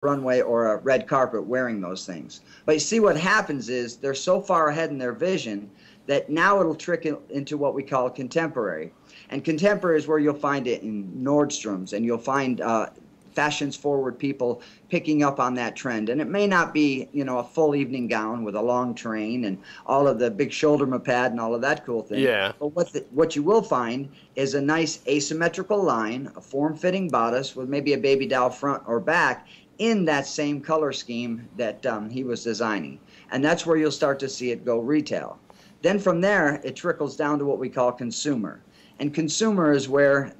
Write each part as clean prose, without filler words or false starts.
runway or a red carpet wearing those things. But you see what happens is they're so far ahead in their vision that now it'll trickle into what we call contemporary. And contemporary is where you'll find it in Nordstrom's, and you'll find fashions forward people picking up on that trend. And it may not be, you know, a full evening gown with a long train and all of the big shoulder pad and all of that cool thing. Yeah. But what you will find is a nice asymmetrical line, a form-fitting bodice with maybe a baby doll front or back in that same color scheme that he was designing. And that's where you'll start to see it go retail. Then from there, it trickles down to what we call consumer. And consumer is where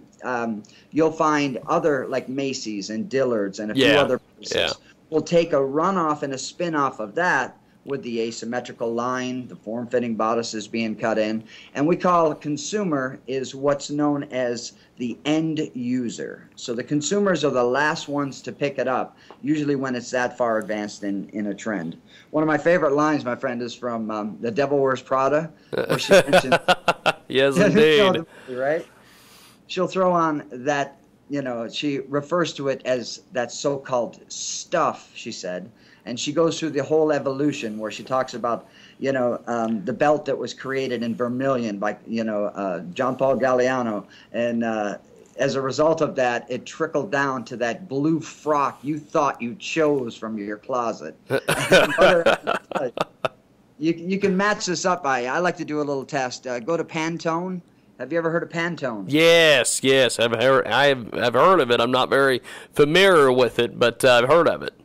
you'll find other, like Macy's and Dillard's and a few other places. Yeah. We'll take a runoff and a spin-off of that with the asymmetrical line, the form-fitting bodices being cut in. And we call consumer is what's known as the end user. So the consumers are the last ones to pick it up, usually when it's that far advanced in a trend. One of my favorite lines, my friend, is from The Devil Wears Prada, where she mentions... Yes, indeed. Right? She'll throw on that, you know, she refers to it as that so-called stuff, she said. And she goes through the whole evolution where she talks about, you know, the belt that was created in vermilion by, you know, John Paul Galliano. And as a result of that, it trickled down to that blue frock you thought you chose from your closet. You can match this up by, I like to do a little test. Go to Pantone. Have you ever heard of Pantone? Yes, I've heard of it. I'm not very familiar with it, but I've heard of it.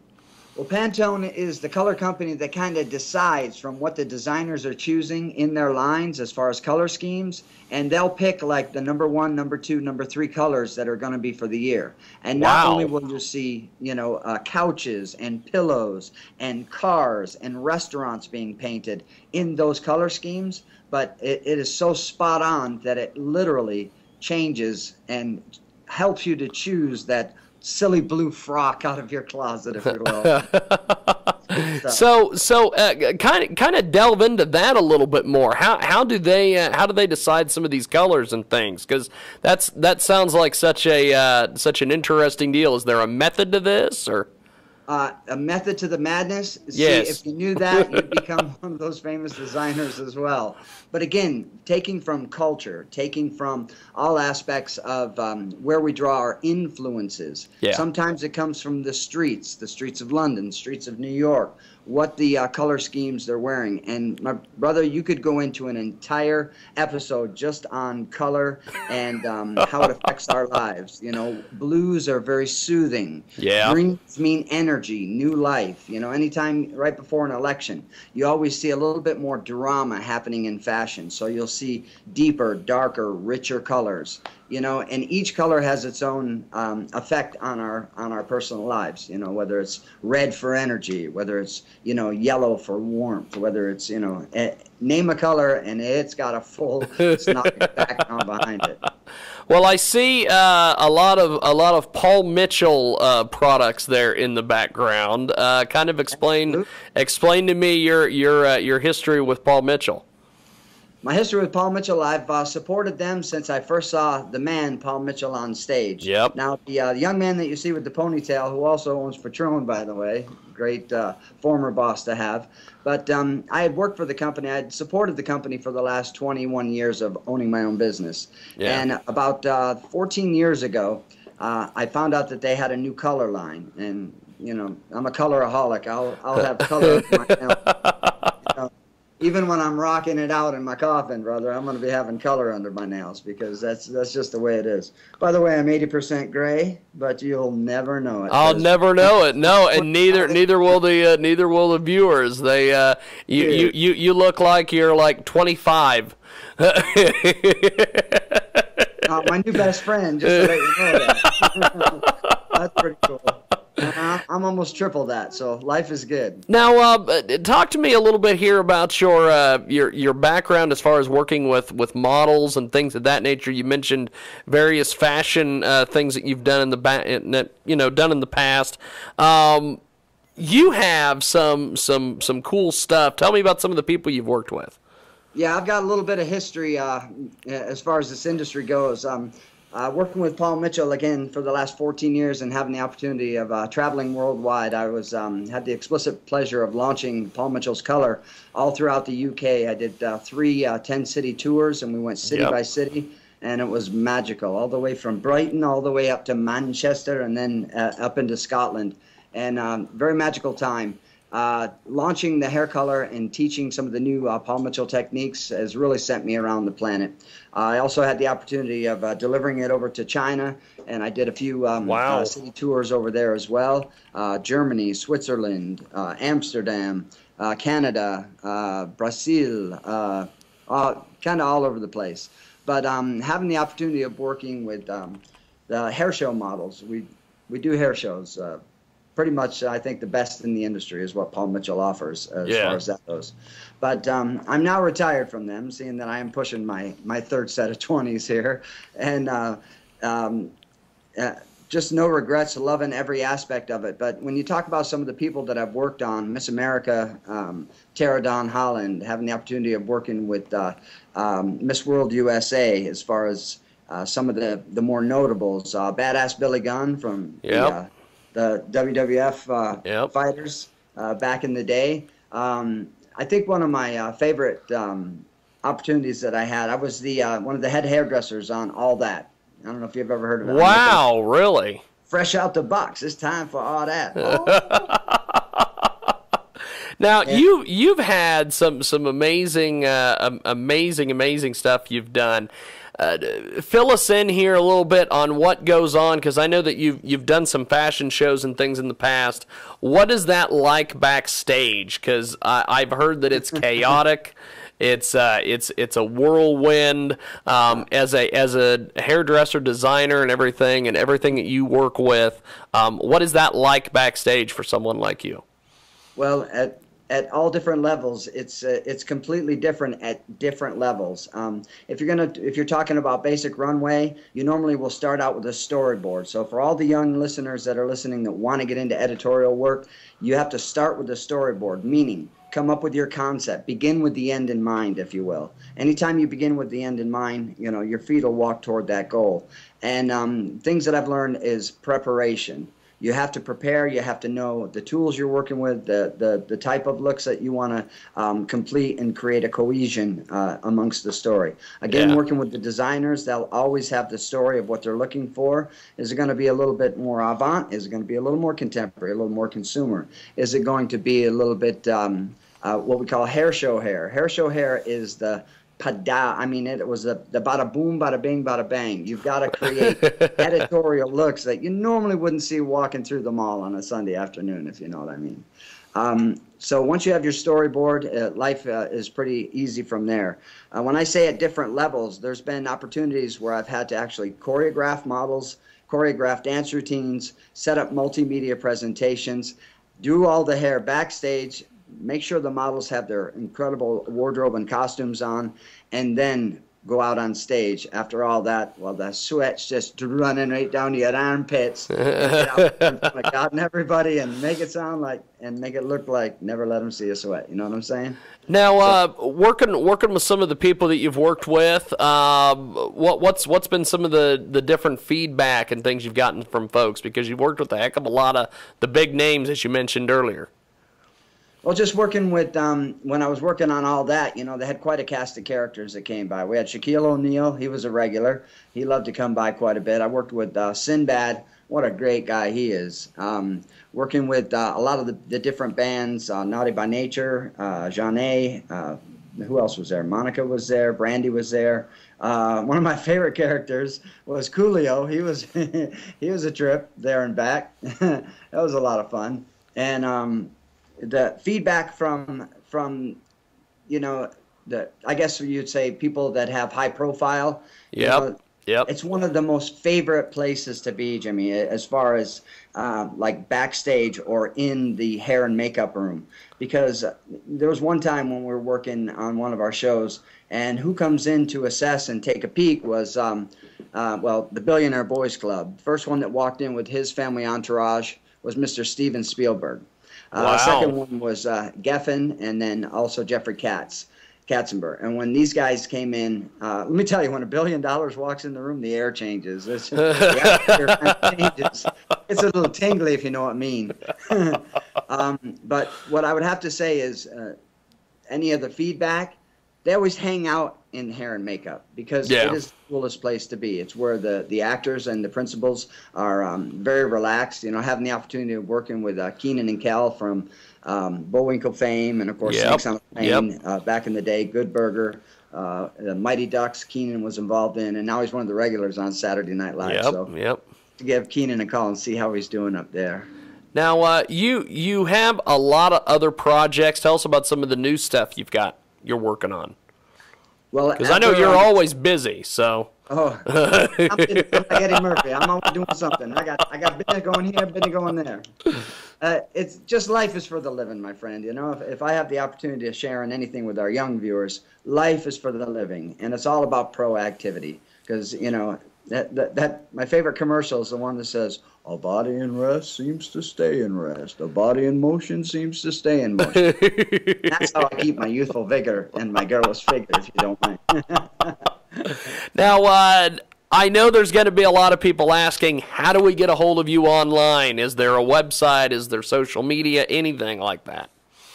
Well, Pantone is the color company that kind of decides from what the designers are choosing in their lines as far as color schemes, and they'll pick like the number 1, number 2, number 3 colors that are going to be for the year. And not only will you see, you know, couches and pillows and cars and restaurants being painted in those color schemes, but it is so spot on that it literally changes and helps you to choose that silly blue frock out of your closet, if you will. So kind of delve into that a little bit more. How do they decide some of these colors and things? Because that sounds like such an interesting deal. Is there a method to this, or? A method to the madness. Yes. See, if you knew that, you'd become one of those famous designers as well. But again, taking from culture, taking from all aspects of where we draw our influences. Yeah. Sometimes it comes from the streets of London, streets of New York, what the color schemes they're wearing. And my brother, you could go into an entire episode just on color and how it affects our lives. You know, blues are very soothing. Yeah. Greens mean energy, new life. You know, anytime right before an election, you always see a little bit more drama happening in fashion. So you'll see deeper, darker, richer colors. You know, and each color has its own effect on our personal lives. You know, whether it's red for energy, whether it's, you know, yellow for warmth, whether it's, you know, name a color and it's got a full background behind it. Well, I see a lot of Paul Mitchell products there in the background. Kind of explain to me your history with Paul Mitchell. My history with Paul Mitchell, I've supported them since I first saw the man, Paul Mitchell, on stage. Yep. Now, the young man that you see with the ponytail, who also owns Patron, by the way, great former boss to have. But I had worked for the company. I had supported the company for the last 21 years of owning my own business. Yeah. And about 14 years ago, I found out that they had a new color line. And, you know, I'm a coloraholic. I'll have color in my nails. Even when I'm rocking it out in my coffin, brother, I'm going to be having color under my nails because that's just the way it is. By the way, I'm 80% gray, but you'll never know it. I'll never know it. No, and neither will the viewers. They you look like you're like 25. My new best friend, just to let you know that. That's pretty cool. I'm almost triple that, so life is good. Now, talk to me a little bit here about your background as far as working with models and things of that nature. You mentioned various fashion things that you've done in the past. You have some cool stuff. Tell me about some of the people you've worked with. Yeah, I've got a little bit of history as far as this industry goes. Working with Paul Mitchell again for the last 14 years and having the opportunity of traveling worldwide, I was had the explicit pleasure of launching Paul Mitchell's Color all throughout the UK. I did three 10-city tours, and we went city by city, and it was magical, all the way from Brighton all the way up to Manchester and then up into Scotland, and very magical time. Launching the hair color and teaching some of the new Paul Mitchell techniques has really sent me around the planet. I also had the opportunity of delivering it over to China, and I did a few city tours over there as well. Germany, Switzerland, Amsterdam, Canada, Brazil, kind of all over the place. But having the opportunity of working with the hair show models, we do hair shows. Pretty much, I think the best in the industry is what Paul Mitchell offers as far as that goes. But I'm now retired from them, seeing that I am pushing my third set of 20s here. And just no regrets, loving every aspect of it. But when you talk about some of the people that I've worked on, Miss America, Tara Dawn Holland, having the opportunity of working with Miss World USA, as far as some of the more notables, Badass Billy Gunn from the WWF fighters back in the day. I think one of my favorite opportunities that I had, I was the one of the head hairdressers on All That. I don't know if you've ever heard of it. Wow, really? Fresh out the box. It's time for All That. Now, you've had some amazing, amazing stuff you've done. Fill us in here a little bit on what goes on, because I know that you've done some fashion shows and things in the past. What is that like backstage? Because I've heard that it's chaotic. It's a whirlwind. As a hairdresser, designer, and everything that you work with, what is that like backstage for someone like you? Well, at all different levels, it's completely different at different levels. If you're talking about basic runway, you normally will start out with a storyboard. So for all the young listeners that are listening that want to get into editorial work, you have to start with a storyboard, meaning come up with your concept. Begin with the end in mind, if you will. Anytime you begin with the end in mind, your feet will walk toward that goal. And things that I've learned is preparation. You have to prepare. You have to know the tools you're working with, the type of looks that you want to complete and create a cohesion amongst the story. Again, working with the designers, they'll always have the story of what they're looking for. Is it going to be a little bit more avant? Is it going to be a little more contemporary, a little more consumer? Is it going to be a little bit what we call hair show hair? Hair show hair is the it was the bada boom, bada bing, bada bang. You've got to create editorial looks that you normally wouldn't see walking through the mall on a Sunday afternoon, if you know what I mean. So once you have your storyboard, life is pretty easy from there. When I say at different levels, there's been opportunities where I've had to actually choreograph models, choreograph dance routines, set up multimedia presentations, do all the hair backstage, make sure the models have their incredible wardrobe and costumes on, and then go out on stage. After all that, well, the sweat's just running right down your armpits. And get out in front of God and everybody and make it sound like, and make it look like never let them see a sweat. You know what I'm saying? Now, working with some of the people that you've worked with, what's been some of the different feedback and things you've gotten from folks? Because you've worked with a heck of a lot of the big names, as you mentioned earlier. Well, just working with, when I was working on All That, they had quite a cast of characters that came by. We had Shaquille O'Neal. He was a regular. He loved to come by quite a bit. I worked with Sinbad. What a great guy he is. Working with a lot of the different bands, Naughty by Nature, Jeanne, who else was there? Monica was there. Brandy was there. One of my favorite characters was Coolio. He was he was a trip there and back. That was a lot of fun. And the feedback from I guess you'd say people that have high profile. Yep. It's one of the most favorite places to be, Jimmy, as far as like backstage or in the hair and makeup room. Because there was one time when we were working on one of our shows, and who comes in to assess and take a peek was, the Billionaire Boys Club. First one that walked in with his family entourage was Mr. Steven Spielberg. Wow. The second one was Geffen, and then also Jeffrey Katz. Katzenberg. And when these guys came in, let me tell you, when $1 billion walks in the room, the air changes. The atmosphere kind of changes. It's a little tingly, if you know what I mean. But what I would have to say is, any of the feedback, they always hang out in hair and makeup because it is the coolest place to be. It's where the actors and the principals are very relaxed. You know, having the opportunity of working with Keenan and Kel from Bullwinkle fame, and of course Snakes on a Plane back in the day, Good Burger, the Mighty Ducks. Keenan was involved in, and now he's one of the regulars on Saturday Night Live. To give Keenan a call and see how he's doing up there. Now, you have a lot of other projects. Tell us about some of the new stuff you're working on. Well, because I know you're always busy, so. Oh, I'm like Eddie Murphy. I'm always doing something. I got business going here, business going there. It's just life is for the living, my friend. You know, if I have the opportunity to share in anything with our young viewers, life is for the living, and it's all about proactivity. Because you know that my favorite commercial is the one that says, "A body in rest seems to stay in rest. A body in motion seems to stay in motion." That's how I keep my youthful vigor and my girlish figure, if you don't mind. Now, I know there's going to be a lot of people asking, how do we get a hold of you online? Is there a website? Is there social media? Anything like that?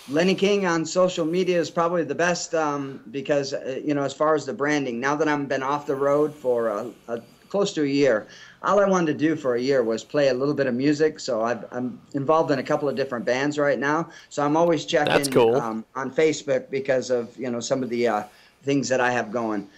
Lenny King on social media is probably the best because, you know, as far as the branding, now that I've been off the road for close to a year, all I wanted to do for a year was play a little bit of music. So I'm involved in a couple of different bands right now. So I'm always checking on Facebook because of, you know, some of the things that I have going.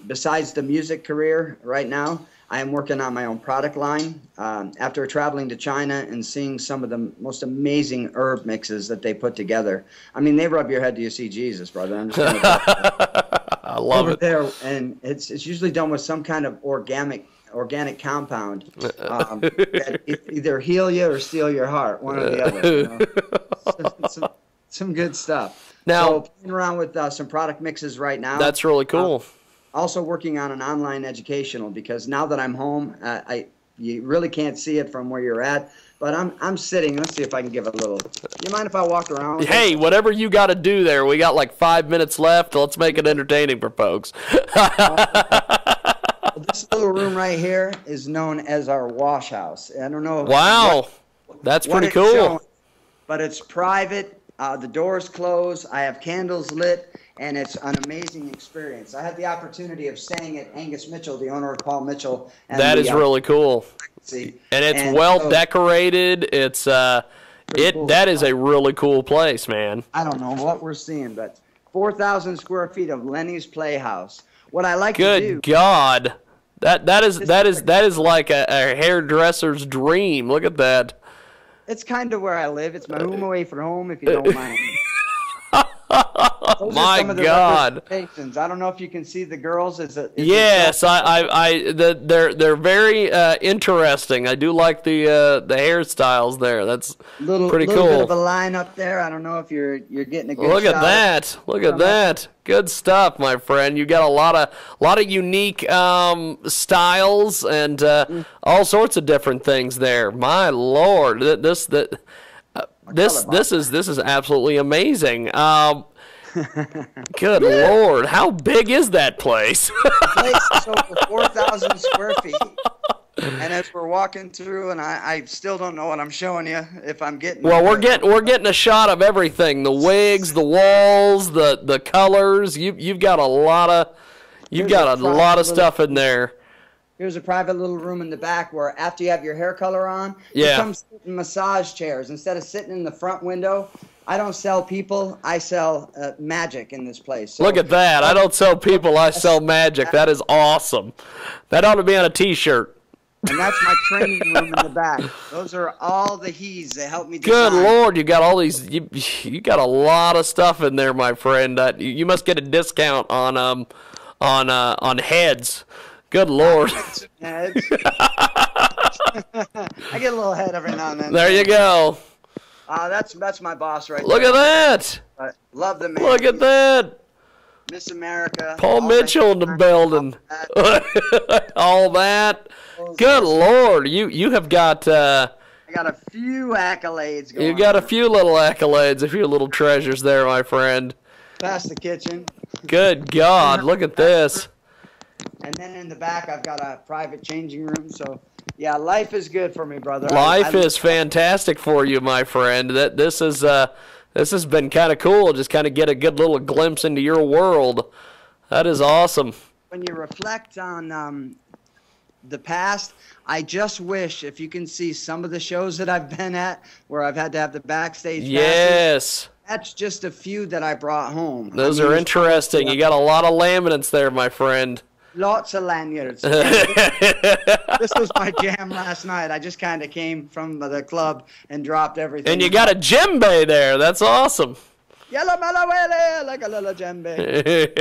Besides the music career right now, I am working on my own product line. After traveling to China and seeing some of the most amazing herb mixes that they put together, I mean, they rub your head till you see Jesus, brother. I'm just going to I love it. There, and it's usually done with some kind of organic compound that either heal you or steal your heart, one or the other. You know? Some good stuff. Now, so playing around with some product mixes right now. That's really cool. Also working on an online educational, because now that I'm home, you really can't see it from where you're at, but I'm sitting. Let's see if I can give a little. You mind if I walk around? Hey, whatever you got to do there. We got like 5 minutes left. Let's make it entertaining for folks. This little room right here is known as our wash house. I don't know. Wow, that's pretty cool. Showing, but it's private. The doors closed. I have candles lit, and it's an amazing experience. I had the opportunity of staying at Angus Mitchell, the owner of Paul Mitchell. And that is really cool. And it's well decorated. It's cool. That is a really cool place, man. I don't know what we're seeing, but 4,000 square feet of Lenny's Playhouse. What I like to do. Good God, that is like a hairdresser's dream. Look at that. It's kind of where I live. It's my home away from home, if you don't mind. My God! I don't know if you can see the girls. Yes, they're very interesting. I do like the hairstyles there. That's pretty cool. Little bit of a line up there. I don't know if you're getting a good look shot. At that! Look at that! Good stuff, my friend. You got a lot of unique styles and all sorts of different things there. My Lord, this is absolutely amazing. Good Lord, how big is that place? The place is over 4,000 square feet. And as we're walking through, and I still don't know what I'm showing you, if I'm getting. Well, we're getting a shot of everything: the wigs, the walls, the colors. You've got a lot of stuff in there. Here's a private little room in the back where after you have your hair color on, you come sit in massage chairs. Instead of sitting in the front window, I don't sell people, I sell magic in this place. So, look at that. I don't sell people, I sell magic. That is awesome. That ought to be on a T-shirt. And that's my training room in the back. Those are all the he's that help me design. Good Lord, you got all these. You got a lot of stuff in there, my friend. You must get a discount on heads. Good Lord. I get a little head every now and then. There you go. That's my boss right Look there. At that. Love the man. Look at that. Miss America. Paul Mitchell in the building. All that. Good Lord. You have got... I got a few accolades going You got a few little accolades, a few little treasures there, my friend. past the kitchen. Good God, look at this. And then in the back, I've got a private changing room. So, yeah, life is good for me, brother. Life is fantastic for you, my friend. This has been kind of cool. Just kind of get a good little glimpse into your world. That is awesome. When you reflect on the past, I just wish if you can see some of the shows that I've been at where I've had to have the backstage Yes. passes, that's just a few that I brought home. Those are interesting. You got a lot of laminates there, my friend. Lots of lanyards. This was my jam last night. I just kind of came from the club and dropped everything. And you got a djembe there. That's awesome. Yellow malawele, like a little djembe.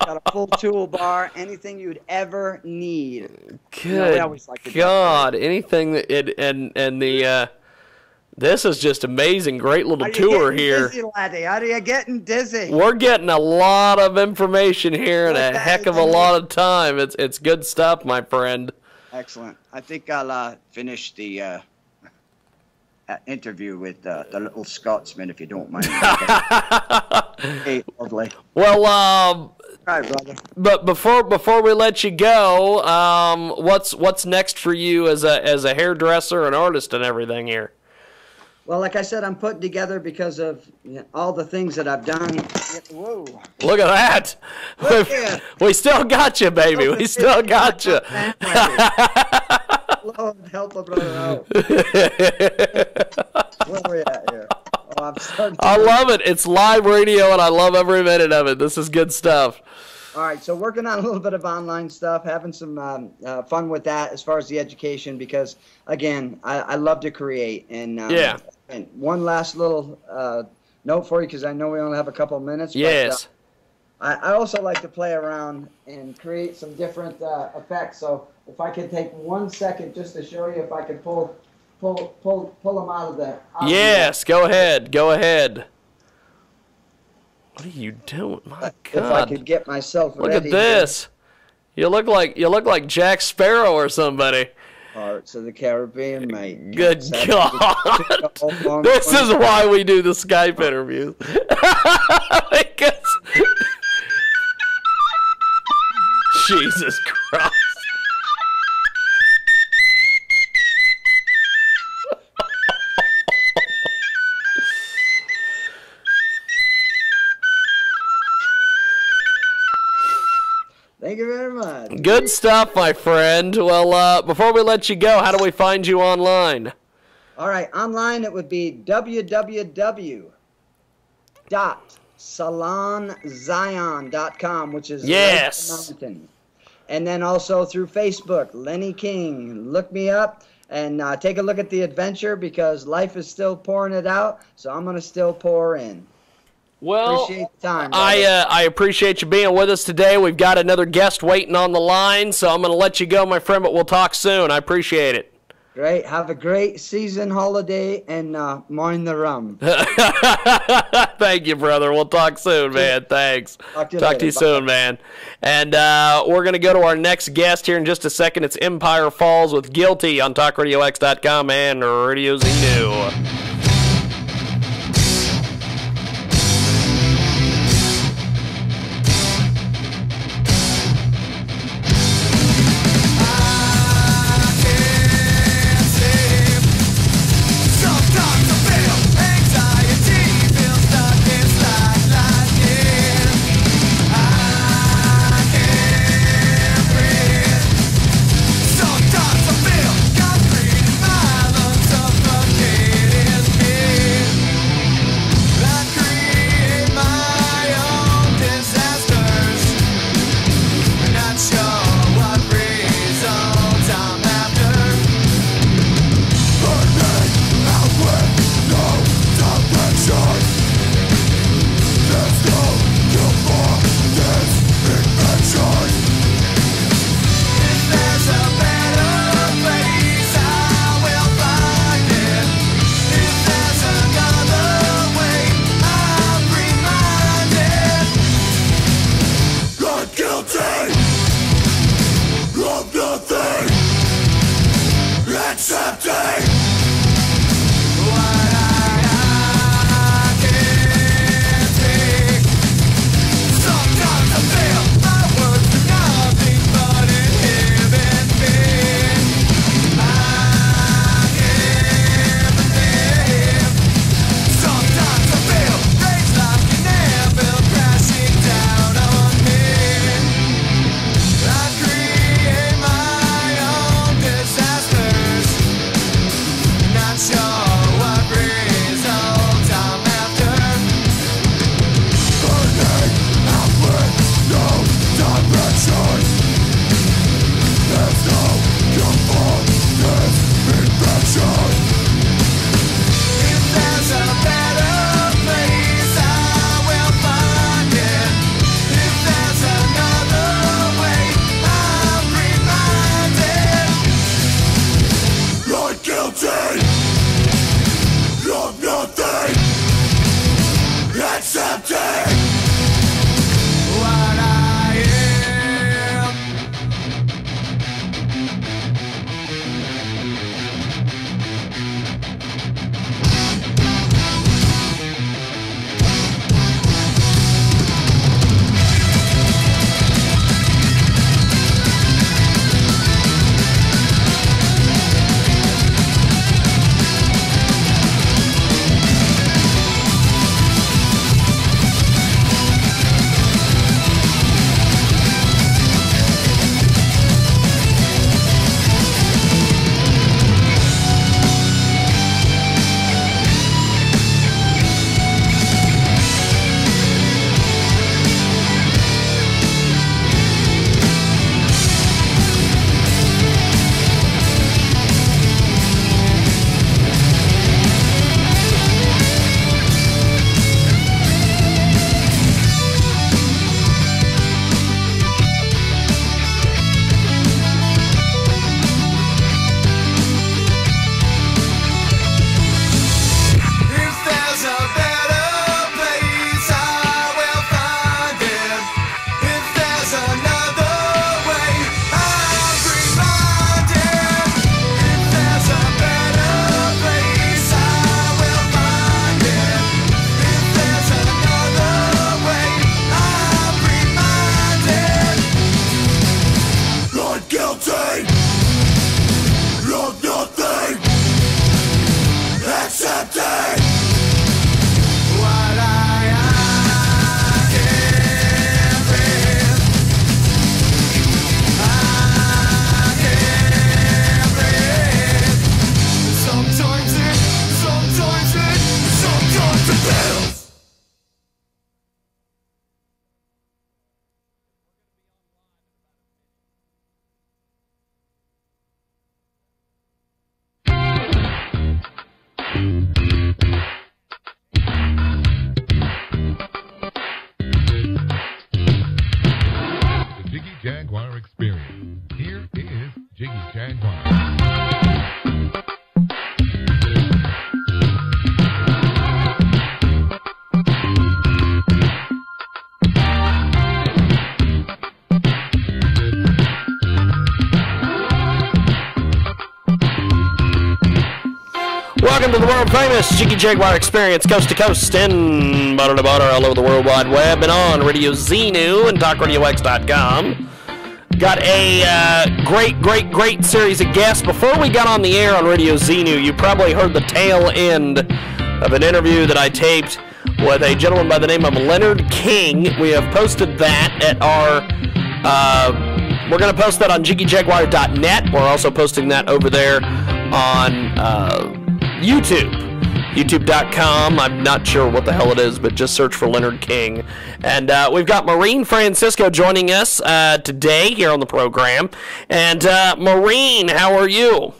Got a full toolbar, anything you'd ever need. Good God, anything that this is just amazing. Great little tour here. Dizzy, laddie? Are you getting dizzy? We're getting a lot of information here in a heck of a lot of time. It's good stuff, my friend. Excellent. I think I'll finish the interview with the little Scotsman, if you don't mind. Hey, lovely. Well, all right, brother. But before we let you go, what's next for you as a hairdresser, an artist, and everything here? Well, like I said, I'm putting together because of all the things that I've done. Whoa! Look at that. We still got you, baby. We still got you. Lord, help a brother out. Where are we at here? Oh, I love it. It's live radio, and I love every minute of it. This is good stuff. All right, so working on a little bit of online stuff, having some fun with that as far as the education, because, again, I love to create. And, and one last little note for you, because I know we only have a couple of minutes. Yes. But, I also like to play around and create some different effects. So if I could take 1 second just to show you if I could pull them out of there. Yes, go ahead. Go ahead. What are you doing? My God! If I could get myself ready. Look at this. Here. You look like Jack Sparrow or somebody. Parts of the Caribbean, mate. Good God! This is why we do the Skype interviews. Jesus Christ! Thank you very much. Good stuff, my friend. Well, before we let you go, how do we find you online? All right, online it would be www.salonzion.com, which is mountain. And then also through Facebook, Lenny King. Look me up and take a look at the adventure, because life is still pouring it out, so I'm going to still pour in. Well, appreciate the time, I appreciate you being with us today. We've got another guest waiting on the line, so I'm going to let you go, my friend, but we'll talk soon. I appreciate it. Great. Have a great season holiday and mind the rum. Thank you, brother. We'll talk soon, man. Thanks. Talk to you soon, man. And we're going to go to our next guest here in just a second. It's Empire Falls with Guilty on TalkRadioX.com and Radio Z New. The Jiggy Jaguar Experience. Here is Jiggy Jaguar. Welcome to the world famous Jiggy Jaguar Experience, coast to coast and border to border all over the World Wide Web and on Radio Xenu and TalkRadioX.com. Got a great series of guests. Before we got on the air on Radio Xenu, you probably heard the tail end of an interview that I taped with a gentleman by the name of Leonard King. We have posted that at our... we're going to post that on JiggyJaguar.net. We're also posting that over there on... YouTube, youtube.com. I'm not sure what the hell it is, but just search for Leonard King. And we've got Maureen Francisco joining us today here on the program. And Maureen, how are you?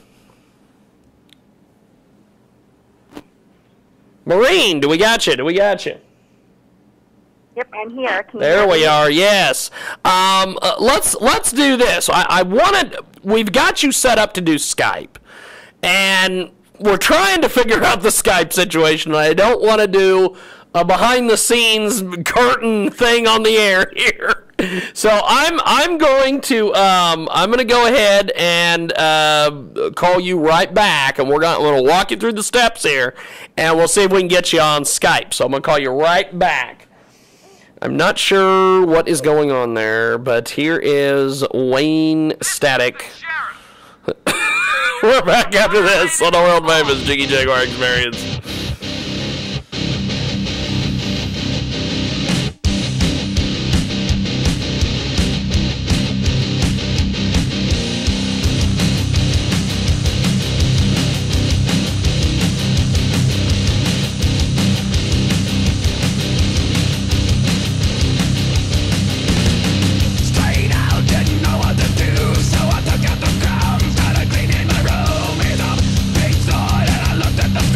Maureen, do we got you? Yep, I'm here. Can you there hear we me? are. Yes. Let's do this. We've got you set up to do Skype, and we're trying to figure out the Skype situation. I don't want to do a behind-the-scenes curtain thing on the air here. So I'm going to go ahead and call you right back, and we're going to walk you through the steps here, and we'll see if we can get you on Skype. So I'm going to call you right back. I'm not sure what is going on there, but here is Wayne Static. We're back after this on the world famous Jiggy Jaguar Experience.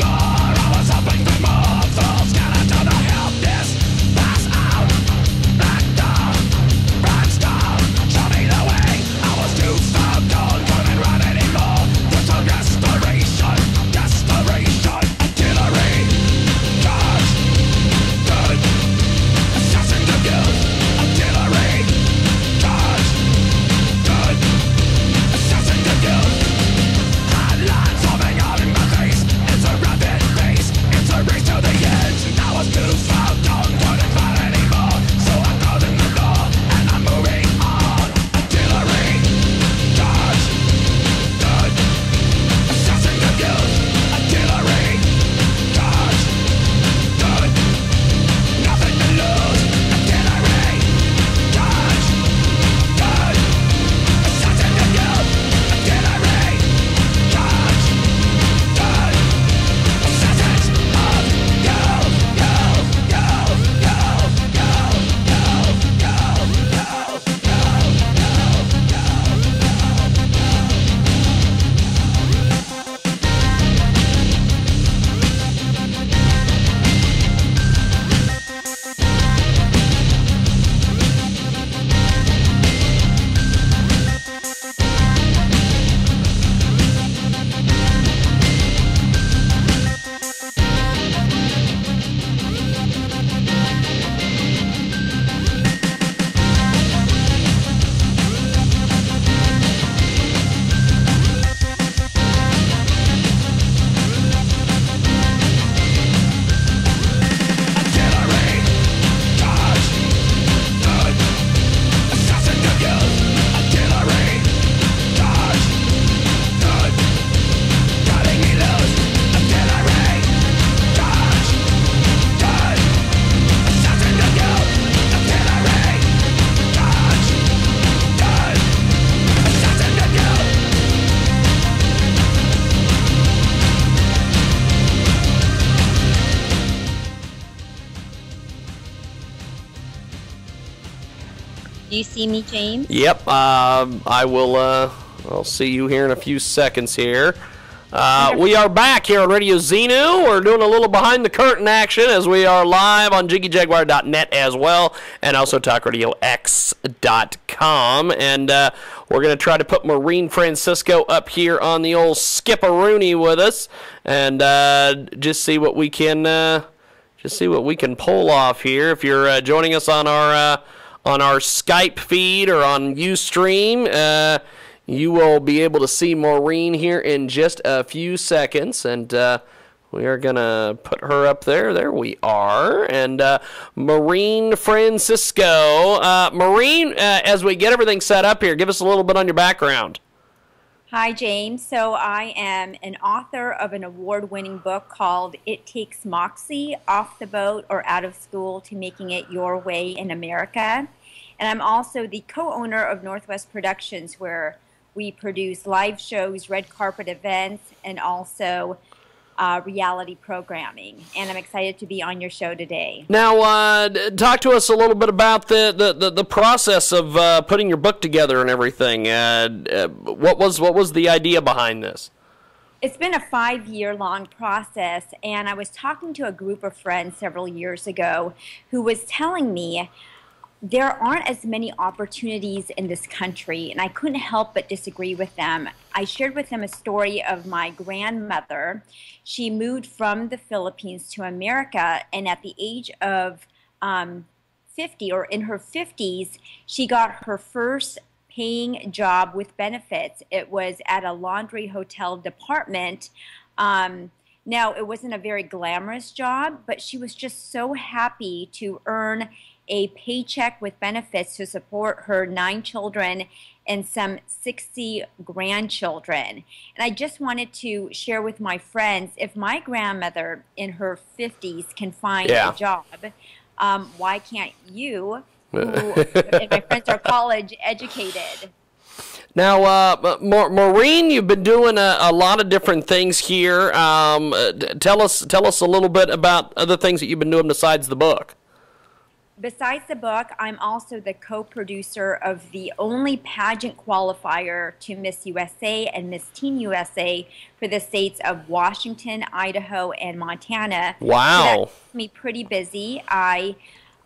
I was Do you see me, James? Yep. I will. I'll see you here in a few seconds here. We are back here on Radio Xenu. We're doing a little behind the curtain action as we are live on JiggyJaguar.net as well, and also TalkRadioX.com. And we're going to try to put Maureen Francisco up here on the old Skipperoonie with us, and just see what we can pull off here. If you're joining us on our Skype feed or on Ustream, you will be able to see Maureen here in just a few seconds, and we are going to put her up there. There we are. And Maureen Francisco. Maureen, as we get everything set up here, give us a little bit on your background. Hi, James. So I am an author of an award-winning book called It Takes Moxie, Off the Boat or Out of School to Making It Your Way in America. And I'm also the co-owner of Northwest Productions, where we produce live shows, red carpet events, and also reality programming. And I'm excited to be on your show today. Now, talk to us a little bit about the process of putting your book together and everything. What was the idea behind this? It's been a 5-year-long process, and I was talking to a group of friends several years ago who was telling me there aren't as many opportunities in this country, and I couldn't help but disagree with them. I shared with them a story of my grandmother. She moved from the Philippines to America, and at the age of 50, or in her 50s, she got her first paying job with benefits. It was at a laundry hotel department. Now, it wasn't a very glamorous job, but she was just so happy to earn a paycheck with benefits to support her 9 children and some 60 grandchildren. And I just wanted to share with my friends, if my grandmother in her 50s can find a job, why can't you, who and my friends are college educated? Now, Maureen, you've been doing a lot of different things here. Tell us a little bit about other things that you've been doing besides the book. Besides the book, I'm also the co-producer of the only pageant qualifier to Miss USA and Miss Teen USA for the states of Washington, Idaho, and Montana. Wow. So that keeps me pretty busy.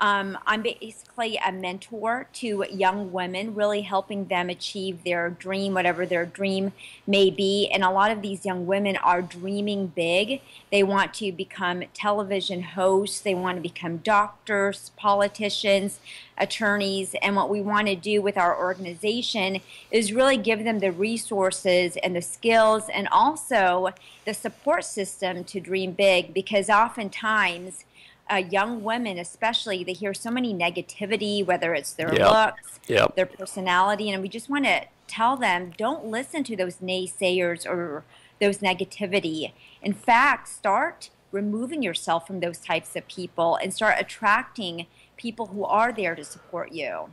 I'm basically a mentor to young women, really helping them achieve their dream, whatever their dream may be. And a lot of these young women are dreaming big. They want to become television hosts. They want to become doctors, politicians, attorneys. And what we want to do with our organization is really give them the resources and the skills and also the support system to dream big, because oftentimes young women especially, they hear so many negativity, whether it's their looks, their personality, and we just want to tell them, don't listen to those naysayers or those negativity. In fact, start removing yourself from those types of people and start attracting people who are there to support you.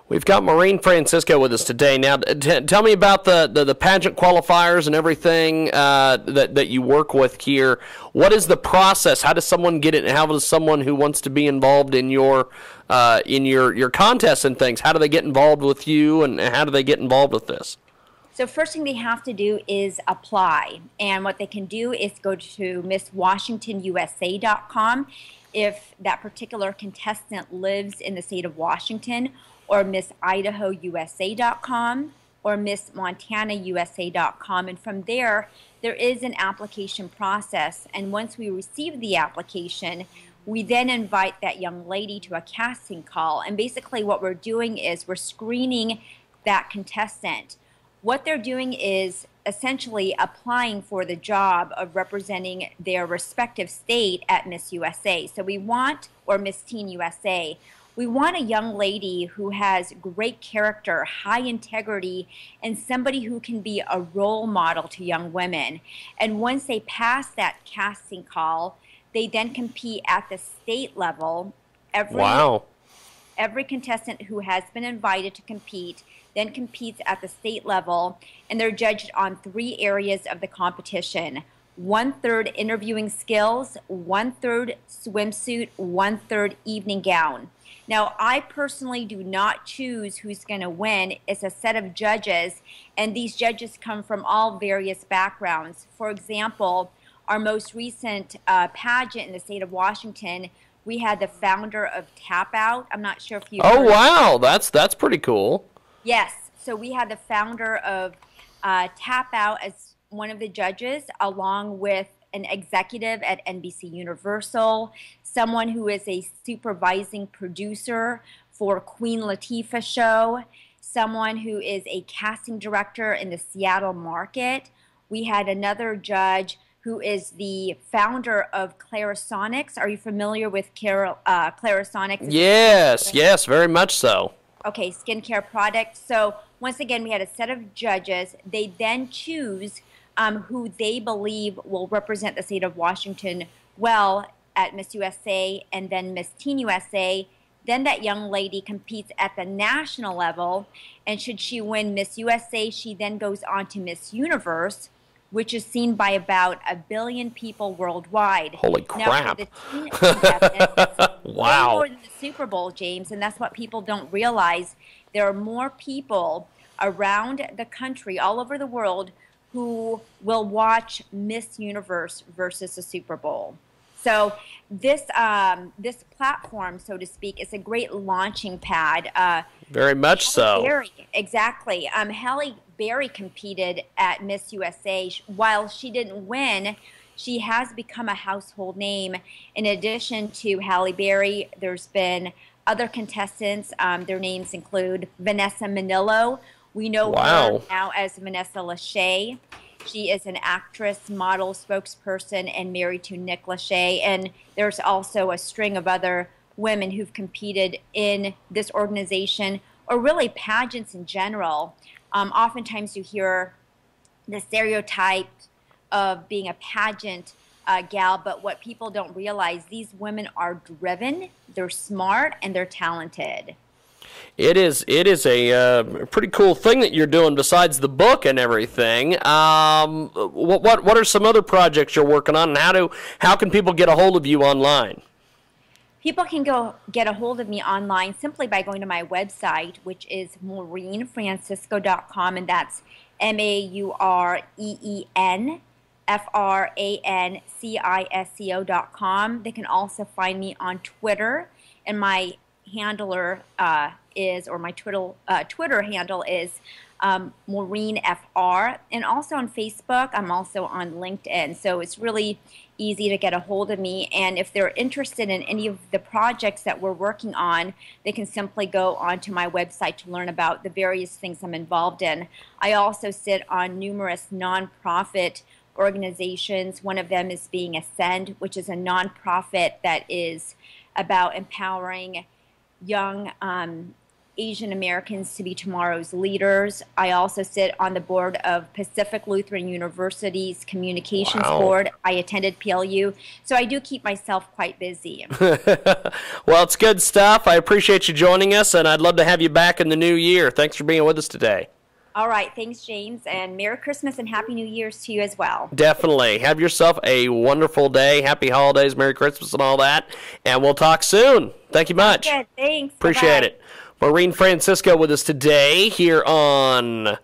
We've got Maureen Francisco with us today. Now, tell me about the pageant qualifiers and everything that you work with here. What is the process? How does someone get it? And how does someone who wants to be involved in your contests and things, how do they get involved with you, and how do they get involved with this? So first thing they have to do is apply. And what they can do is go to MissWashingtonUSA.com if that particular contestant lives in the state of Washington, or MissIdahoUSA.com, or MissMontanaUSA.com. And from there, there is an application process. And once we receive the application, we then invite that young lady to a casting call. And basically what we're doing is we're screening that contestant. What they're doing is essentially applying for the job of representing their respective state at Miss USA. So we want, or Miss Teen USA, we want a young lady who has great character, high integrity, and somebody who can be a role model to young women. And once they pass that casting call, they then compete at the state level. Every contestant who has been invited to compete then competes at the state level, and they're judged on 3 areas of the competition: 1/3 interviewing skills, 1/3 swimsuit, 1/3 evening gown. Now, I personally do not choose who's going to win. It's a set of judges, and these judges come from all various backgrounds. For example, our most recent pageant in the state of Washington, we had the founder of Tap Out. I'm not sure if you. Oh, wow, that's pretty cool. Yes, so we had the founder of Tap Out as one of the judges, along with an executive at NBC Universal, someone who is a supervising producer for Queen Latifah show, someone who is a casting director in the Seattle market. We had another judge who is the founder of Clarisonics. Are you familiar with Clarisonics? Yes, very much so. Okay, skincare product. So once again, we had a set of judges. They then choose who they believe will represent the state of Washington well at Miss USA and then Miss Teen USA. Then that young lady competes at the national level, and should she win Miss USA, she then goes on to Miss Universe, which is seen by about 1 billion people worldwide. Holy crap. Now, for the teen contestant, that's wow. way more than the Super Bowl, James, and that's what people don't realize. There are more people around the country, all over the world, who will watch Miss Universe versus the Super Bowl. So this platform, so to speak, is a great launching pad. Very much so. Berry, exactly. Halle Berry competed at Miss USA. While she didn't win, she has become a household name. In addition to Halle Berry, there's been other contestants. Their names include Vanessa Minnillo. We know her now as Vanessa Lachey. She is an actress, model, spokesperson, and married to Nick Lachey. And there's also a string of other women who've competed in this organization, or really pageants in general. Oftentimes you hear the stereotype of being a pageant gal, but what people don't realize, these women are driven, they're smart, and they're talented. It is a pretty cool thing that you're doing besides the book and everything. What are some other projects you're working on, and how can people get a hold of you online? People can go get a hold of me online simply by going to my website, which is maureenfrancisco.com, and that's MaureenFrancisco.com. They can also find me on Twitter, and my handler my Twitter handle is MaureenFR, and also on Facebook. I'm also on LinkedIn, so it's really easy to get a hold of me. And if they're interested in any of the projects that we're working on, they can simply go onto my website to learn about the various things I'm involved in. I also sit on numerous nonprofit organizations. One of them is being Ascend, which is a nonprofit that is about empowering young Asian Americans to be tomorrow's leaders. I also sit on the board of Pacific Lutheran University's Communications Board. I attended PLU, so I do keep myself quite busy. Well, it's good stuff. I appreciate you joining us, and I'd love to have you back in the new year. Thanks for being with us today. All right. Thanks, James, and Merry Christmas and Happy New Year's to you as well. Definitely. Have yourself a wonderful day. Happy holidays, Merry Christmas, and all that, and we'll talk soon. Thank you much. Good. Thanks. Appreciate it. Maureen Francisco with us today here on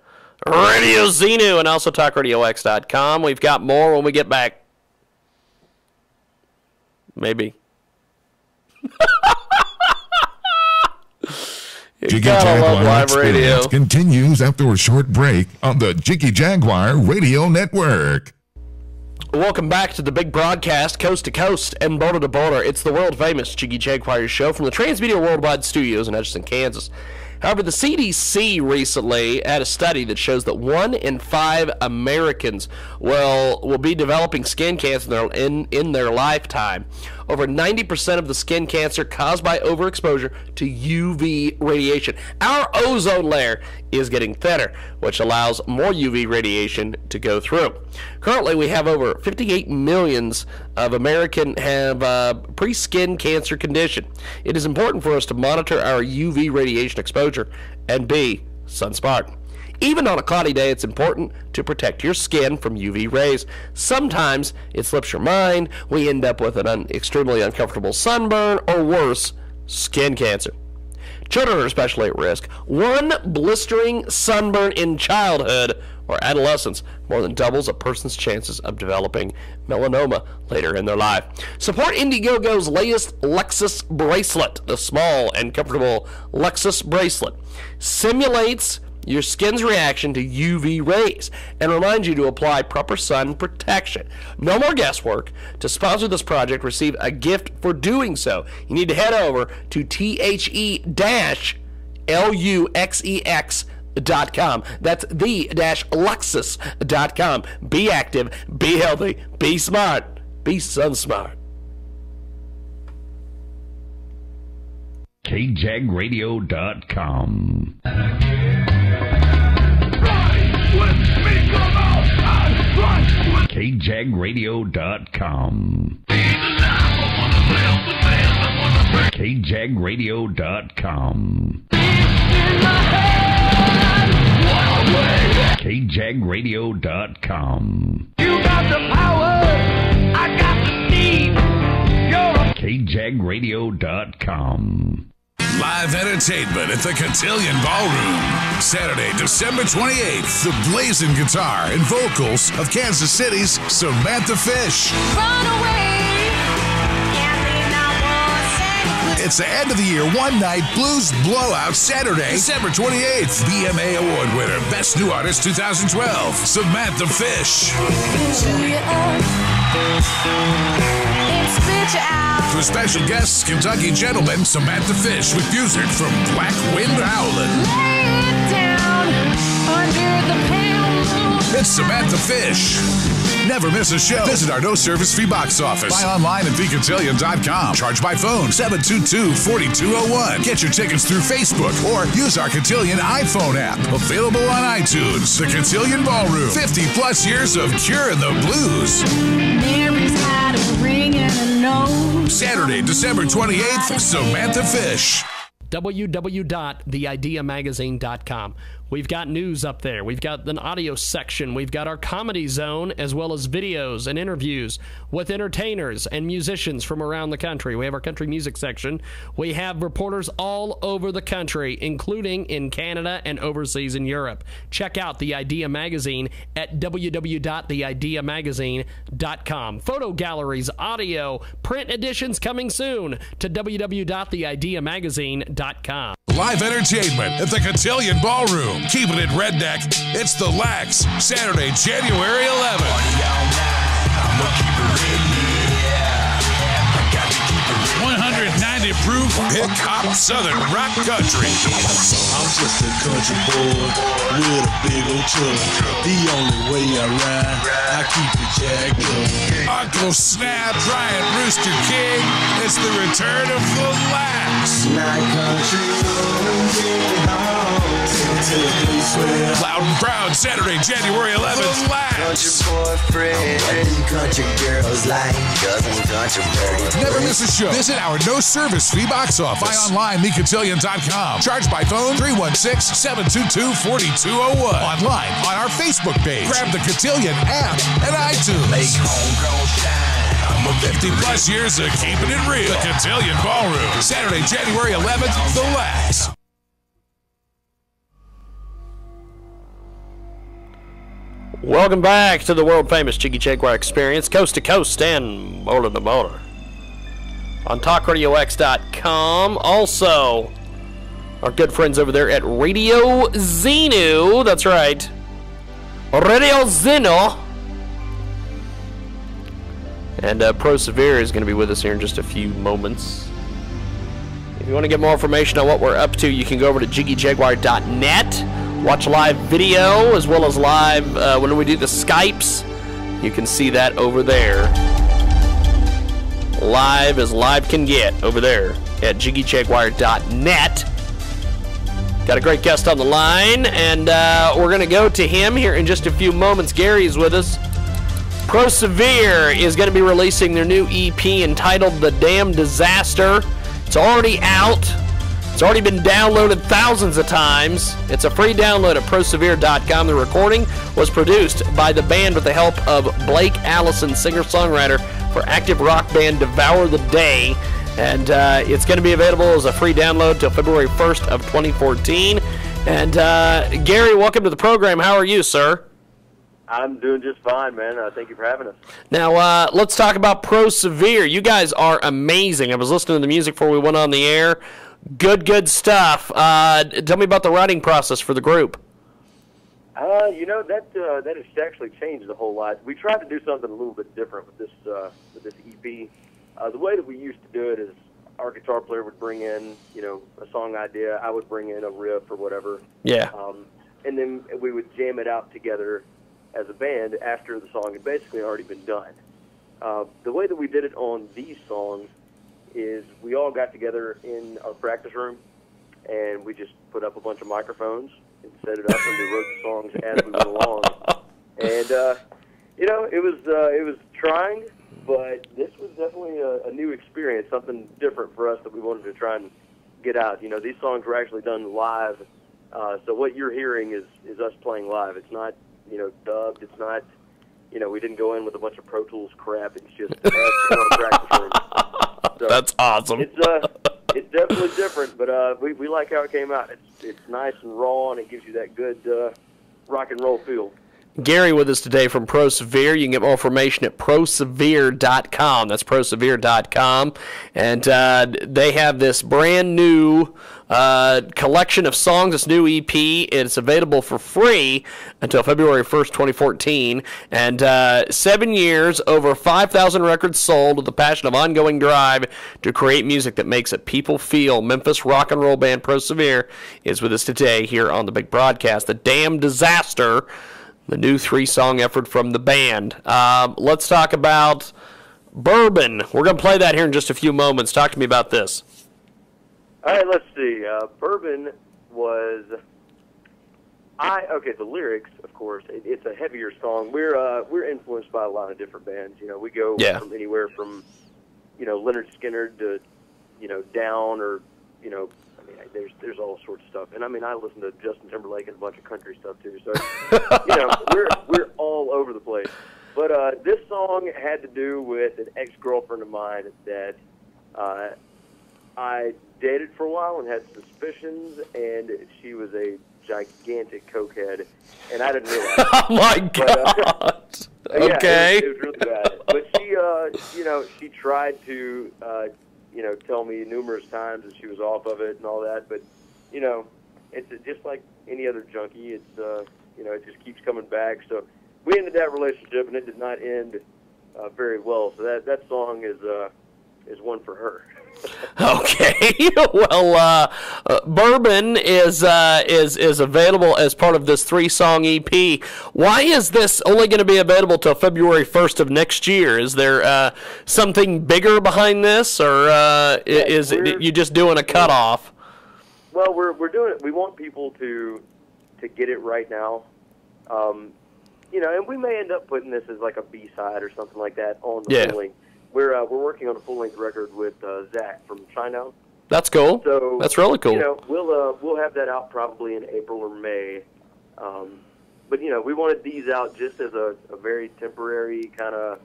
Radio Xenu and also TalkRadioX.com. We've got more when we get back. Maybe. Jiggy Jaguar Experience continues after a short break on the Jiggy Jaguar Radio Network. Welcome back to the big broadcast, coast to coast and border to border. It's the world-famous Jiggy Jaguar show from the Transmedia Worldwide Studios in Edgerton, Kansas. However, the CDC recently had a study that shows that 1 in 5 Americans will be developing skin cancer in their lifetime. Over 90% of the skin cancer caused by overexposure to UV radiation. Our ozone layer is getting thinner, which allows more UV radiation to go through. Currently, we have over 58 millions of Americans have a pre-skin cancer condition. It is important for us to monitor our UV radiation exposure and be sun-smart. Even on a cloudy day, it's important to protect your skin from UV rays. Sometimes it slips your mind. We end up with an extremely uncomfortable sunburn, or worse, skin cancer. Children are especially at risk. One blistering sunburn in childhood or adolescence more than doubles a person's chances of developing melanoma later in their life. Support Indiegogo's latest Lexus bracelet. The small and comfortable Lexus bracelet simulates your skin's reaction to UV rays and reminds you to apply proper sun protection. No more guesswork. To sponsor this project, receive a gift for doing so. You need to head over to THE-LUXEX.com. That's the-Lexus.com. Be active, be healthy, be smart, be sun smart. KJagRadio.com. KJagRadio.com. KJagRadio.com. KJagRadio.com. You got the power, I got the steam. KJagRadio.com. Live entertainment at the Cotillion Ballroom. Saturday, December 28th. The blazing guitar and vocals of Kansas City's Samantha Fish. Run away. It's the end of the year one-night blues blowout Saturday, December 28th. BMA Award winner, Best New Artist 2012, Samantha Fish. For special guests, Kentucky gentleman Samantha Fish with music from Black Wind Howlin'. It's Samantha Fish. Never miss a show. Visit our no-service fee box office. Buy online at thecotillion.com. Charge by phone 722-4201. Get your tickets through Facebook or use our Cotillion iPhone app. Available on iTunes. The Cotillion Ballroom. 50-plus years of curing the blues. Mary's had a ring and a nose. Saturday, December 28th, Samantha Fish. www.theideamagazine.com. We've got news up there. We've got an audio section. We've got our comedy zone, as well as videos and interviews with entertainers and musicians from around the country. We have our country music section. We have reporters all over the country, including in Canada and overseas in Europe. Check out The Idea Magazine at www.theideamagazine.com. Photo galleries, audio, print editions coming soon to www.theideamagazine.com. Live entertainment at the Cotillion Ballroom. Keeping it redneck. It's the Lax. Saturday, January 11th. 190 proof hip-hop southern rock country. I'm just a country boy with a big old truck. The only way I ride, I keep it jacked up. Uncle Snap, Brian Rooster King. It's the return of the Lax. Loud and proud, Saturday, January 11th, Lax. Country girls like country birdies. Never miss a show. Visit our no-service fee box office. Buy online, thecotillion.com. Charge by phone 316-722-4201. Online on our Facebook page. Grab the Cotillion app and iTunes. Make homegrown shine. 50-plus years of keeping it real. The Cotillion Ballroom. Saturday, January 11th, the Lax. Welcome back to the world-famous Jiggy Jaguar Experience, coast to coast and motor to motor. On TalkRadioX.com. Also, our good friends over there at Radio Zenu. That's right. Radio Zenu. And Pro Severe is going to be with us here in just a few moments. If you want to get more information on what we're up to, you can go over to JiggyJaguar.net. Watch live video as well as live when we do the Skypes. You can see that over there. Live as live can get over there at JiggyJaguar.net. Got a great guest on the line, and we're going to go to him here in just a few moments. Gary's with us. Pro Severe is going to be releasing their new EP entitled The Damn Disaster. It's already out. It's already been downloaded thousands of times. It's a free download at prosevere.com. The recording was produced by the band with the help of Blake Allison, singer-songwriter for active rock band Devour the Day. And it's going to be available as a free download till February 1st of 2014. And Gary, welcome to the program. How are you, sir? I'm doing just fine, man. Thank you for having us. Now, let's talk about Pro Severe. You guys are amazing. I was listening to the music before we went on the air. Good stuff. Tell me about the writing process for the group. That has actually changed a whole lot. We tried to do something a little bit different with this EP. The way that we used to do it is our guitar player would bring in, a song idea. I would bring in a riff or whatever. Yeah. And then we would jam it out together as a band after the song had basically already been done. The way that we did it on these songs is we all got together in our practice room, and we just put up a bunch of microphones and set it up, and we wrote the songs as we went along. And it was trying, but this was definitely a new experience, something different for us that we wanted to try and get out. These songs were actually done live, so what you're hearing is us playing live. It's not dubbed. It's not we didn't go in with a bunch of Pro Tools crap. It's just us in our practice room. So that's awesome. It's definitely different, but we like how it came out. It's nice and raw, and it gives you that good rock and roll feel. Gary with us today from Pro Severe. You can get more information at prosevere.com. That's prosevere.com. And they have this brand new collection of songs, this new EP. It's available for free until February 1st, 2014. And 7 years, over 5,000 records sold with the passion of ongoing drive to create music that makes it people feel. Memphis rock and roll band Pro Severe is with us today here on the big broadcast. The Damn Disaster, the new 3-song effort from the band. Let's talk about Bourbon. We're going to play that here in just a few moments. Talk to me about this. All right, let's see. Bourbon was... the lyrics, of course, it's a heavier song. We're influenced by a lot of different bands. We go from anywhere from, Leonard Skinner to, Down or, there's all sorts of stuff. And I listen to Justin Timberlake and a bunch of country stuff too. So, we're all over the place. But this song had to do with an ex-girlfriend of mine that I dated for a while and had suspicions, and she was a gigantic cokehead, and I didn't realize. Oh my God! Okay. Yeah, it was really bad. But she tried to. Tell me numerous times that she was off of it and all that, but, it's just like any other junkie. It's, it just keeps coming back. So we ended that relationship, and it did not end very well. So that song is one for her. Okay. Well, Bourbon is available as part of this 3-song EP. Why is this only going to be available till February 1st of next year? Is there something bigger behind this, or is it you just doing a cutoff? Well, we're doing it. We want people to get it right now. And we may end up putting this as like a B-side or something like that on the full length. We're working on a full-length record with Zach from China. That's cool. So that's really cool. We'll have that out probably in April or May. But we wanted these out just as a very temporary kind of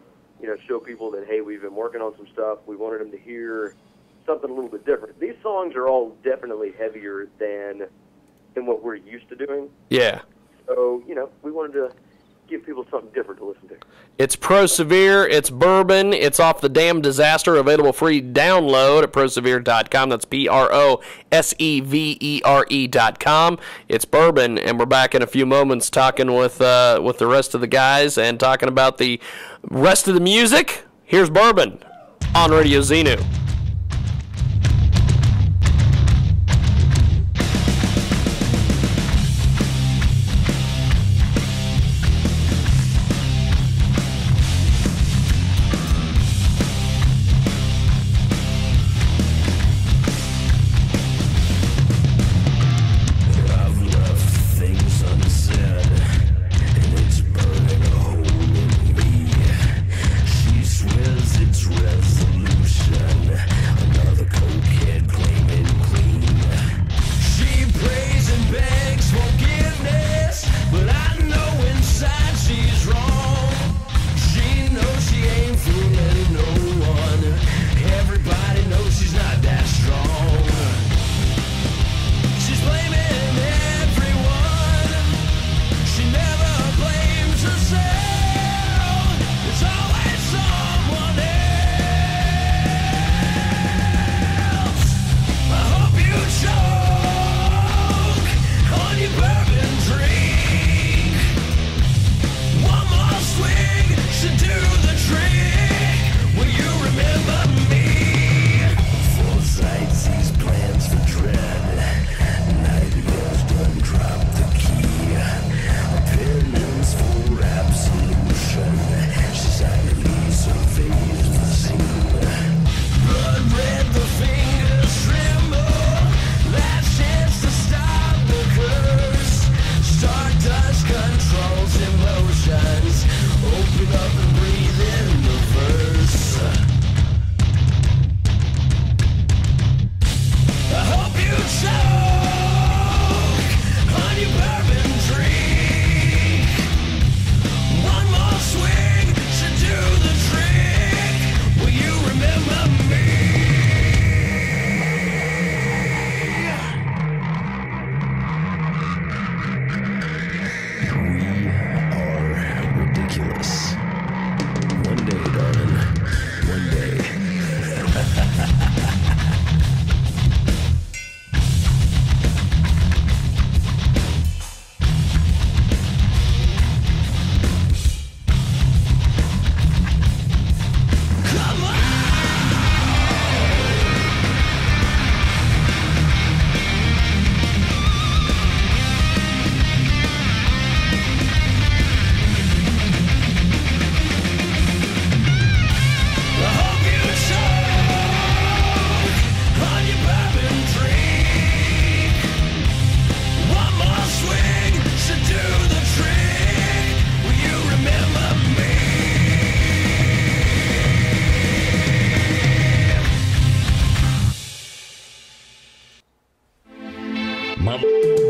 show people that hey, we've been working on some stuff. We wanted them to hear something a little bit different. These songs are all definitely heavier than what we're used to doing. Yeah. So we wanted to give people something different to listen to. It's Pro Severe, it's Bourbon, it's off the Damn Disaster, available free download at prosevere.com. That's prosevere.com. It's Bourbon, and we're back in a few moments talking with the rest of the guys and talking about the rest of the music. Here's Bourbon on Radio Xenu. It's resolution.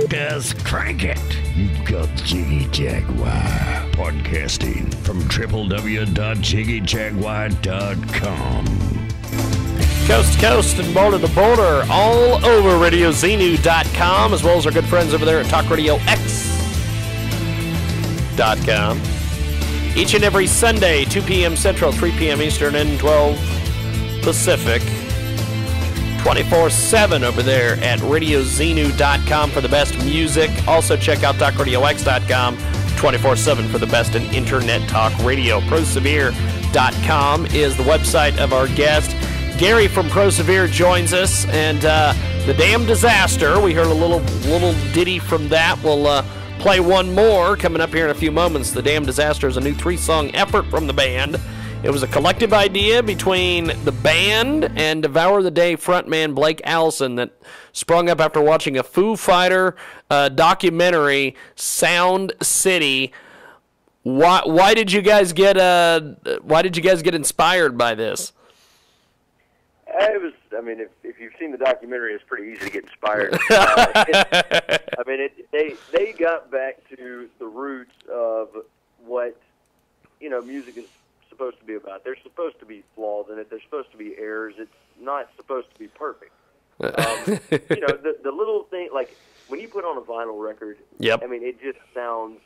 Just crank it. You've got Jiggy Jaguar. Podcasting from www.jiggyjaguar.com. Coast to coast and border to border, all over RadioZenu.com, as well as our good friends over there at TalkRadioX.com. Each and every Sunday, 2 p.m. Central, 3 p.m. Eastern, and 12 Pacific. 24/7 over there at RadioZenu.com for the best music. Also check out TalkRadioX.com 24/7 for the best in internet talk radio. ProSevere.com is the website of our guest. Gary from ProSevere joins us, and The Damn Disaster. We heard a little ditty from that. We'll play one more coming up here in a few moments. The Damn Disaster is a new 3-song effort from the band. It was a collective idea between the band and Devour the Day frontman Blake Allison that sprung up after watching a Foo Fighter documentary, Sound City. Why did you guys get inspired by this? It was. I mean, if you've seen the documentary, it's pretty easy to get inspired. They got back to the roots of what music is supposed to be about. There's supposed to be flaws in it. There's supposed to be errors. It's not supposed to be perfect. The little thing, like when you put on a vinyl record, yep. I mean, it just sounds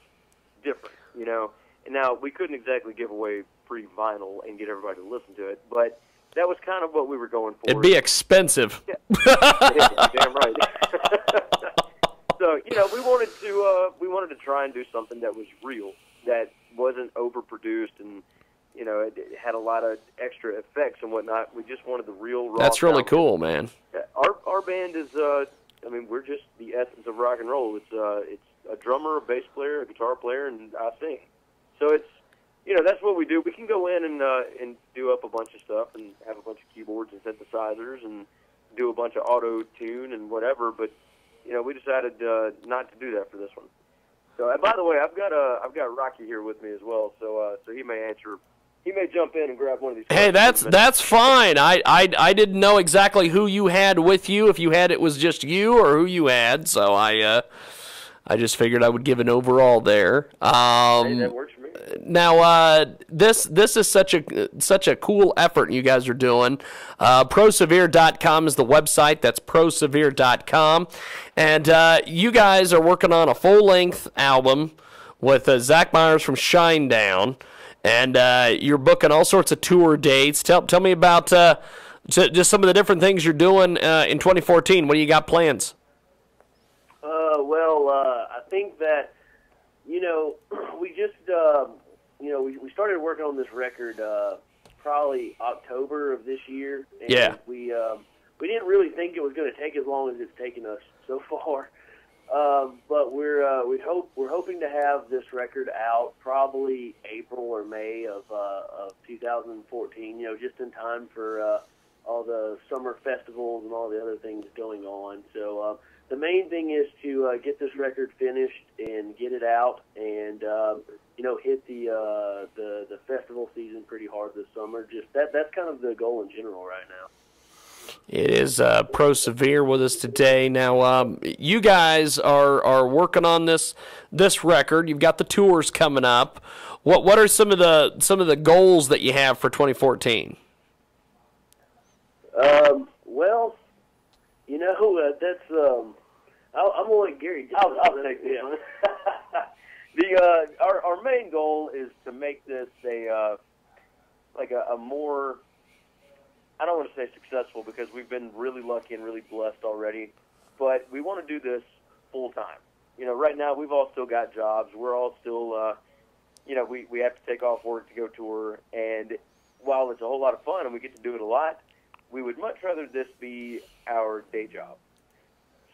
different, And now we couldn't exactly give away free vinyl and get everybody to listen to it, but that was kind of what we were going for. It'd be expensive. Yeah. Damn right. So we wanted to try and do something that was real, that wasn't overproduced and it had a lot of extra effects and whatnot. We just wanted the real raw. That's really sound. Cool, man. Our band is we're just the essence of rock and roll. It's a drummer, a bass player, a guitar player, and I sing. So it's that's what we do. We can go in and do up a bunch of stuff and have a bunch of keyboards and synthesizers and do a bunch of auto tune and whatever, but we decided not to do that for this one. So, and by the way, I've got Rocky here with me as well, so he may answer. He may jump in and grab one of these. Hey, that's fine. I didn't know exactly who you had with you. If you had it was just you or who you had. So I just figured I would give an overall there. Hey, that works for me. Now this is such a cool effort you guys are doing. ProSevere.com is the website. That's ProSevere.com, and you guys are working on a full-length album with Zach Myers from Shinedown. And you're booking all sorts of tour dates. Tell me about just some of the different things you're doing in 2014. What do you got plans? I think that we just we started working on this record probably October of this year. And yeah. We didn't really think it was going to take as long as it's taken us so far. But we're hoping to have this record out probably April or May of 2014. Just in time for all the summer festivals and all the other things going on. So the main thing is to get this record finished and get it out, and hit the festival season pretty hard this summer. Just that's kind of the goal in general right now. It is ProSevere with us today. Now, you guys are working on this record. You've got the tours coming up. What are some of the goals that you have for 2014? That's I'm gonna let Gary. I'll take this one. Our main goal is to make this a more, I don't want to say successful because we've been really lucky and really blessed already, but we want to do this full time. Right now we've all still got jobs. We're all still, we have to take off work to go tour. And while it's a whole lot of fun and we get to do it a lot, we would much rather this be our day job.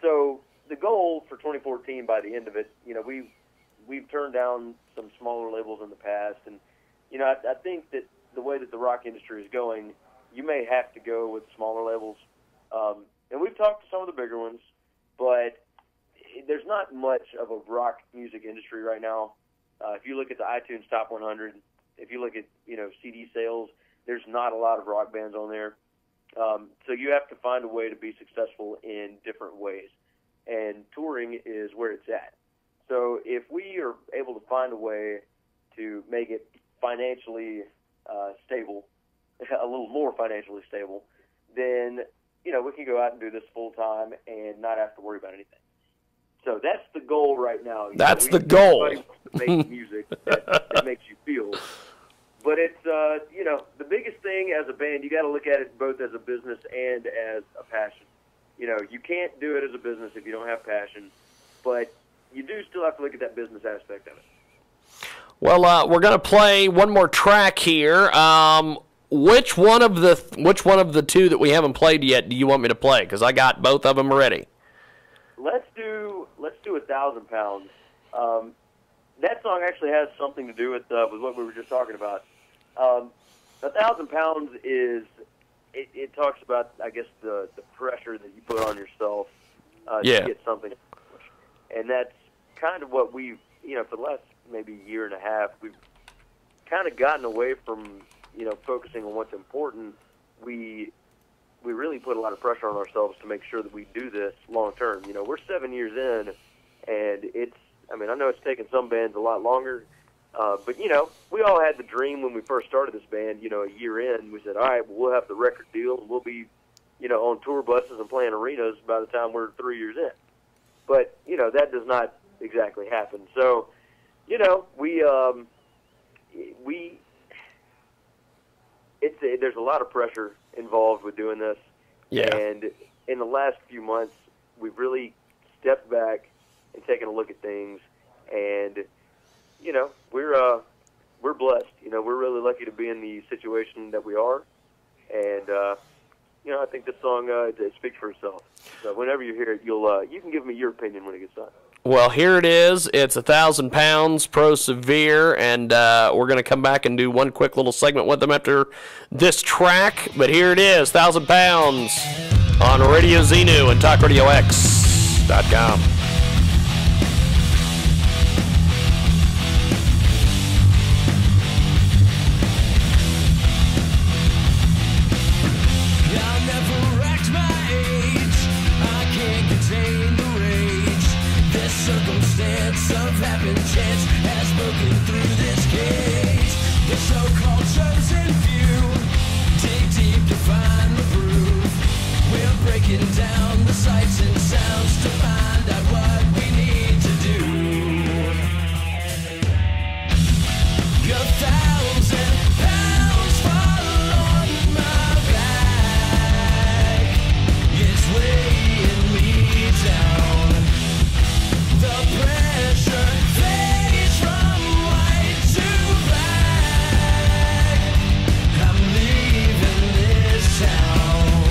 So the goal for 2014, by the end of it, we've turned down some smaller labels in the past, and I think that the way that the rock industry is going, you may have to go with smaller labels. And we've talked to some of the bigger ones, but there's not much of a rock music industry right now. If you look at the iTunes Top 100, if you look at CD sales, there's not a lot of rock bands on there. So you have to find a way to be successful in different ways. and touring is where it's at. So if we are able to find a way to make it financially stable, a little more financially stable, then, you know, we can go out and do this full time and not have to worry about anything. So that's the goal right now. That's the goal. Make music that makes you feel. But it's, you know, the biggest thing as a band, you got to look at it both as a business and as a passion. You know, you can't do it as a business if you don't have passion, but you do still have to look at that business aspect of it. Well, we're going to play one more track here. Which one of the two that we haven't played yet do you want me to play? Because I got both of them ready. Let's do 1,000 Pounds. That song actually has something to do with what we were just talking about. 1,000 Pounds is it talks about, I guess, the pressure that you put on yourself to get something accomplished. And that's kind of what we've, you know, for the last maybe year and a half, we've kind of gotten away from, you know, focusing on what's important. We really put a lot of pressure on ourselves to make sure that we do this long term. You know, we're 7 years in, and I know it's taken some bands a lot longer, but, you know, we all had the dream when we first started this band, you know, a year in. We said, all right, well, we'll have the record deal, and we'll be, you know, on tour buses and playing arenas by the time we're 3 years in. But, you know, that does not exactly happen. So, you know, there's a lot of pressure involved with doing this. Yeah. And in the last few months, we've really stepped back and taken a look at things. And, you know, we're blessed. You know, we're really lucky to be in the situation that we are. And, you know, I think this song it speaks for itself. So whenever you hear it, you can give me your opinion when it gets done. Well, here it is. It's 1,000 Pounds, Pro Severe, and we're going to come back and do one quick little segment with them after this track. But here it is, 1,000 Pounds on Radio Xenu and TalkRadioX.com. Circumstance of happen chance has broken through this cage. The so-called chosen few dig deep to find the proof. We're breaking down the sights and sounds to find out what we need to do. 1,000 pounds fall on my back. It's weighing me down. The pressure fades from white to black. I'm leaving this town.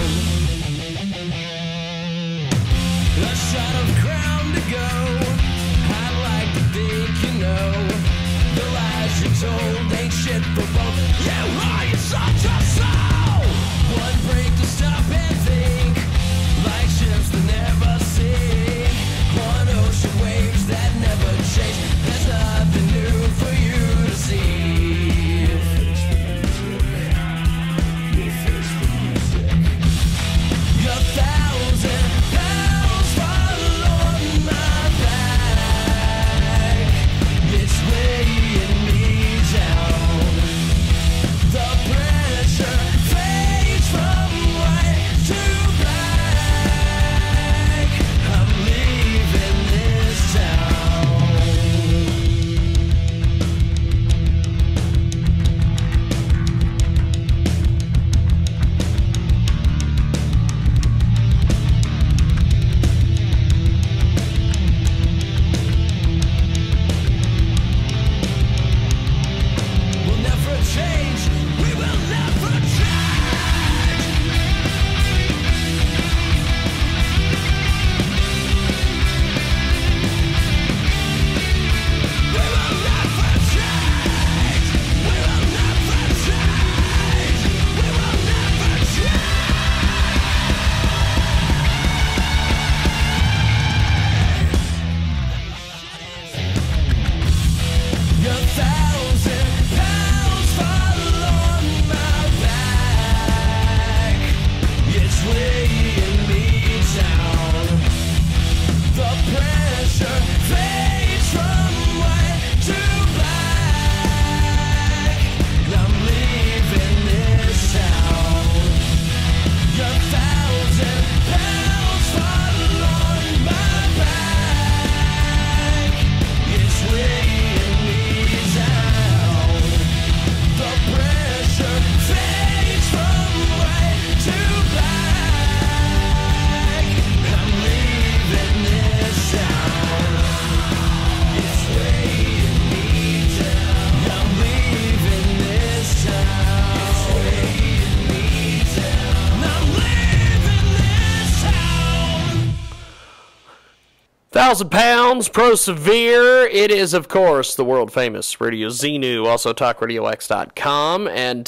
1,000 pounds, Pro Severe. It is, of course, the world famous Radio Xenu, also TalkRadioX.com, and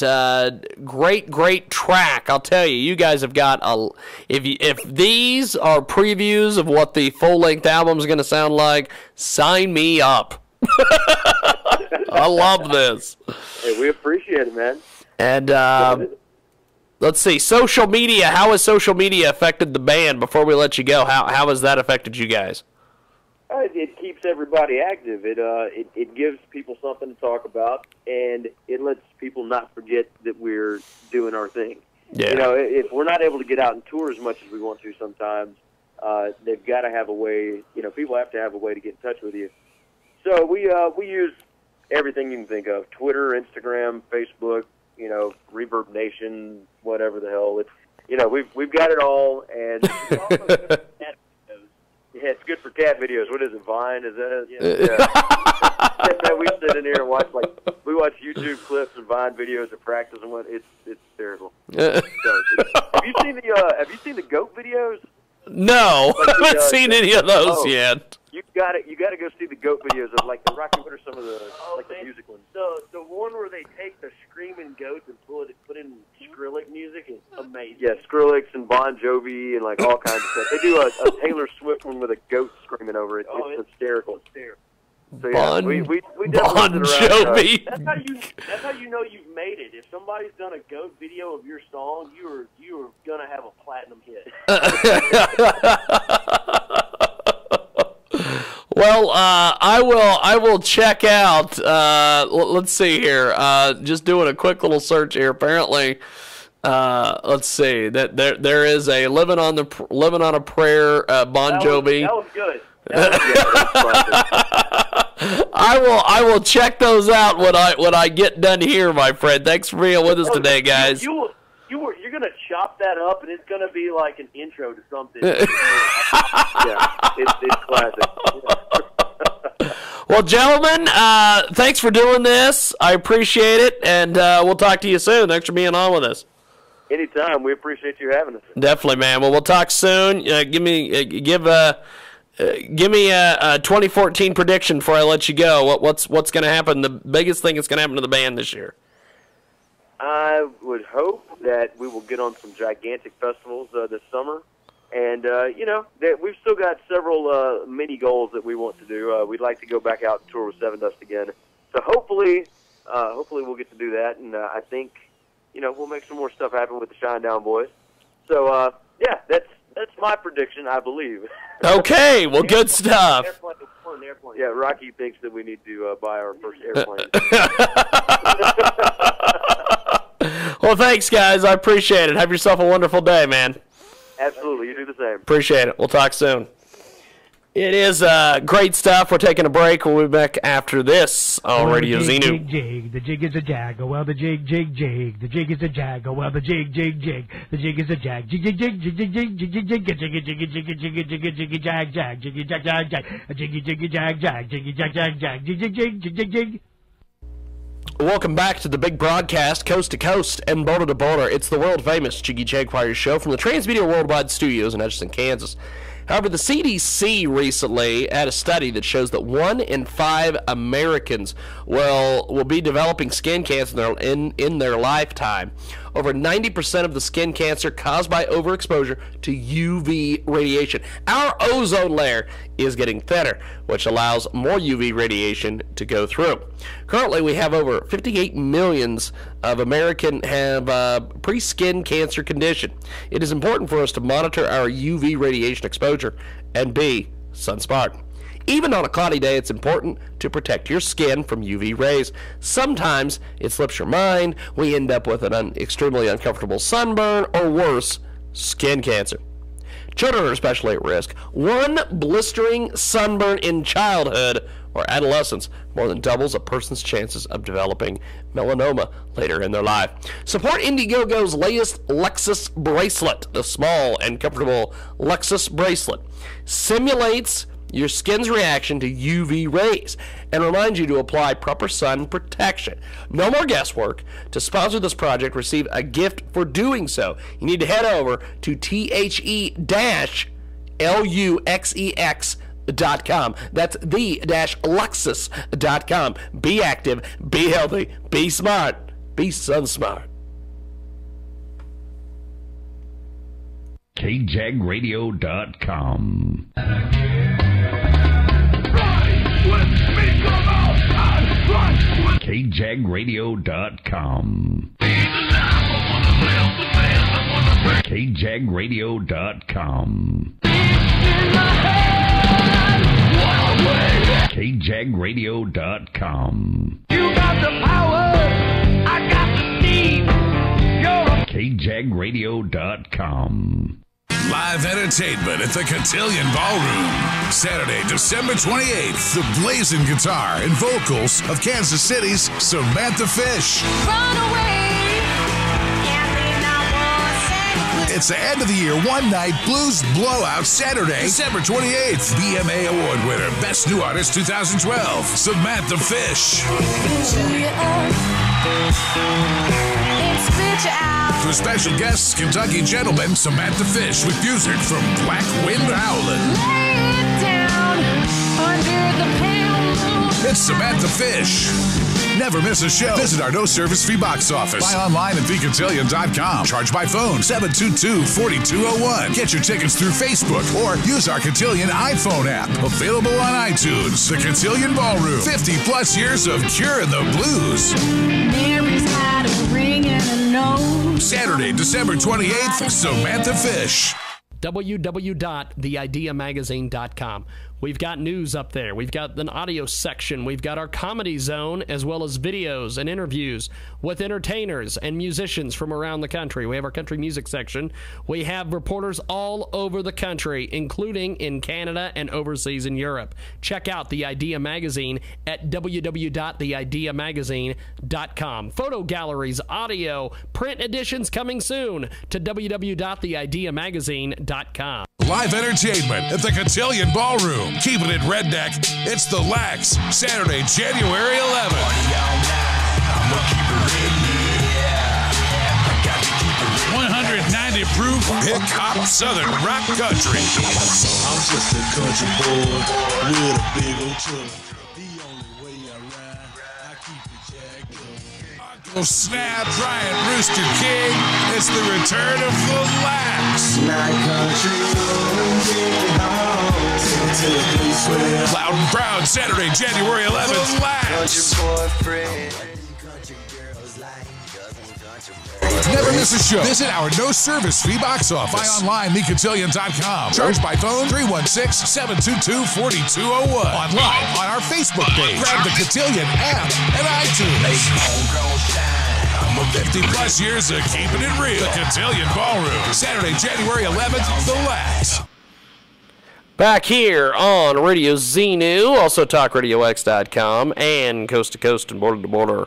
great track. I'll tell you, you guys have got a. If these are previews of what the full length album is going to sound like, sign me up. I love this. Hey, we appreciate it, man. And let's see, social media. How has social media affected the band? Before we let you go, how has that affected you guys? It keeps everybody active. It gives people something to talk about, and it lets people not forget that we're doing our thing. Yeah. You know, if we're not able to get out and tour as much as we want to sometimes, they've got to have a way. You know, people have to have a way to get in touch with you. So we use everything you can think of: Twitter, Instagram, Facebook. You know, Reverb Nation, whatever the hell. It's, you know, we've got it all, and it's also good for cat videos. Yeah, it's good for cat videos. What is it, Vine? Is that it? Yeah. We sit in here and watch we watch YouTube clips and Vine videos of practice and what. It's hysterical. So, have you seen the goat videos? No, I haven't seen any of those yet. You got to go see the goat videos of like the Rocky. What are some of the the music ones? The one where they take the screaming goats and put in Skrillex music is amazing. Yeah, Skrillex and Bon Jovi and like all kinds of stuff. They do a Taylor Swift one with a goat screaming over it. It's hysterical. So yeah, we Bon Jovi. That's how you know you've made it. If somebody's done a goat video of your song, you are gonna have a platinum hit. Well, I will check out. Let's see here. Just doing a quick little search here. Apparently, let's see that there is a living on a prayer. Bon Jovi. That was good. I will check those out when I get done here, my friend. Thanks for being with us today, guys. You're gonna chop that up, and it's gonna be like an intro to something. Yeah, it's classic. Well, gentlemen, thanks for doing this. I appreciate it, and we'll talk to you soon. Thanks for being on with us. Anytime. We appreciate you having us. Definitely, man. Well, we'll talk soon. Give me a 2014 prediction before I let you go. What's going to happen? The biggest thing that's going to happen to the band this year? I would hope that we will get on some gigantic festivals this summer. And, you know, we've still got several mini goals that we want to do. We'd like to go back out and tour with Seven Dust again. So hopefully we'll get to do that. And I think, you know, we'll make some more stuff happen with the Shinedown Boys. So, yeah, that's my prediction, I believe. Okay, well, good stuff. Airplane. Yeah, Rocky thinks that we need to buy our first airplane. Well, thanks, guys. I appreciate it. Have yourself a wonderful day, man. Absolutely. You do the same. Appreciate it. We'll talk soon. It is great stuff. We're taking a break. We'll be back after this on Radio Xenu. Jig. The jig is a jag. Well, the jig. The jig is a jag. Well, the jig. The jig is a jag. Jig. Jiggy jag. Jiggy jag. Jiggy jag. Welcome back to the big broadcast, coast to coast and border to border. It's the world famous Jiggy Jaguar show from the Transmedia Worldwide Studios in Edgerton, Kansas. However, the CDC recently had a study that shows that 1 in 5 Americans will be developing skin cancer in their lifetime. Over 90% of the skin cancer caused by overexposure to UV radiation. Our ozone layer is getting thinner, which allows more UV radiation to go through. Currently, we have over 58 million of Americans have pre-skin cancer condition. It is important for us to monitor our UV radiation exposure and be sun-smart. Even on a cloudy day, it's important to protect your skin from UV rays. Sometimes it slips your mind. We end up with an extremely uncomfortable sunburn or worse, skin cancer. Children are especially at risk. One blistering sunburn in childhood or adolescence more than doubles a person's chances of developing melanoma later in their life. Support Indiegogo's latest Lexus bracelet. The small and comfortable Lexus bracelet simulates your skin's reaction to UV rays and reminds you to apply proper sun protection. No more guesswork. To sponsor this project, receive a gift for doing so. You need to head over to THE-LUXEX the-luxus.com. That's the-luxus.com. Be active, be healthy, be smart, be sun smart. KJagRadio.com. KJagRadio.com. KJagRadio.com. KJagRadio.com. You got the power, I got the steam. KJagRadio.com. Live entertainment at the Cotillion Ballroom. Saturday, December 28th. The blazing guitar and vocals of Kansas City's Samantha Fish. Run away. It's the end of the year one-night blues blowout Saturday, December 28th. BMA Award winner, Best New Artist 2012, Samantha Fish. For special guests, Kentucky gentleman Samantha Fish with music from Black Wind Howlin'. It's Samantha Fish. Never miss a show. Visit our no-service fee box office. Buy online at thecotillion.com. Charge by phone 722-4201. Get your tickets through Facebook or use our Cotillion iPhone app. Available on iTunes. The Cotillion Ballroom. 50-plus years of curing the blues. Mary's had a ring and a nose. Saturday, December 28th, Samantha Fish. www.theideamagazine.com. We've got news up there. We've got an audio section. We've got our comedy zone, as well as videos and interviews with entertainers and musicians from around the country. We have our country music section. We have reporters all over the country, including in Canada and overseas in Europe. Check out The Idea Magazine at www.theideamagazine.com. Photo galleries, audio, print editions coming soon to www.theideamagazine.com. Live entertainment at the Cotillion Ballroom. Keeping it redneck, it's The Lax, Saturday, January 11th. 190 proof hip-hop southern rock country. I'm just a country boy with a big old truck. The only way I ride, I keep it jacked up. Uncle Snap, Brian Rooster King, it's the return of The Lax. Loud and proud, Saturday, January 11th, The Lax. Never miss a show. Visit our no-service fee box office. Buy online, thecotillion.com. Charge by phone, 316-722-4201. Online, on our Facebook page. Grab the Cotillion app and iTunes. 50-plus years of keeping it real. The Cotillion Ballroom. Saturday, January 11th, The Lax. Back here on Radio Xenu, also TalkRadioX.com, and coast to coast and border to border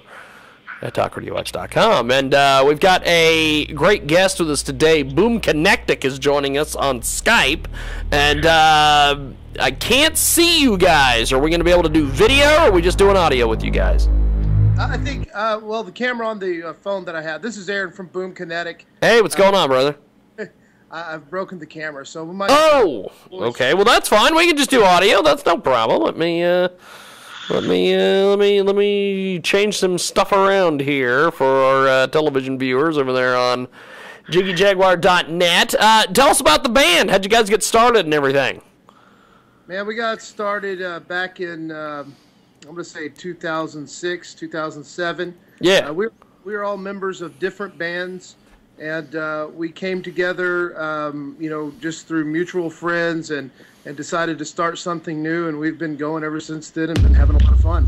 at TalkRadioX.com. And we've got a great guest with us today. Boom Connectic is joining us on Skype. And I can't see you guys. Are we going to be able to do video, or are we just doing audio with you guys? I think, well, the camera on the phone that I have. This is Aaron from Boom Kinetic. Hey, what's going on, brother? I've broken the camera, so we might. Oh, okay. Well, that's fine. We can just do audio. That's no problem. Let me change some stuff around here for our television viewers over there on JiggyJaguar.net. Tell us about the band. How'd you guys get started and everything? Man, we got started back in I'm gonna say 2006, 2007. Yeah. We were all members of different bands. And we came together, just through mutual friends and decided to start something new. And we've been going ever since then and been having a lot of fun.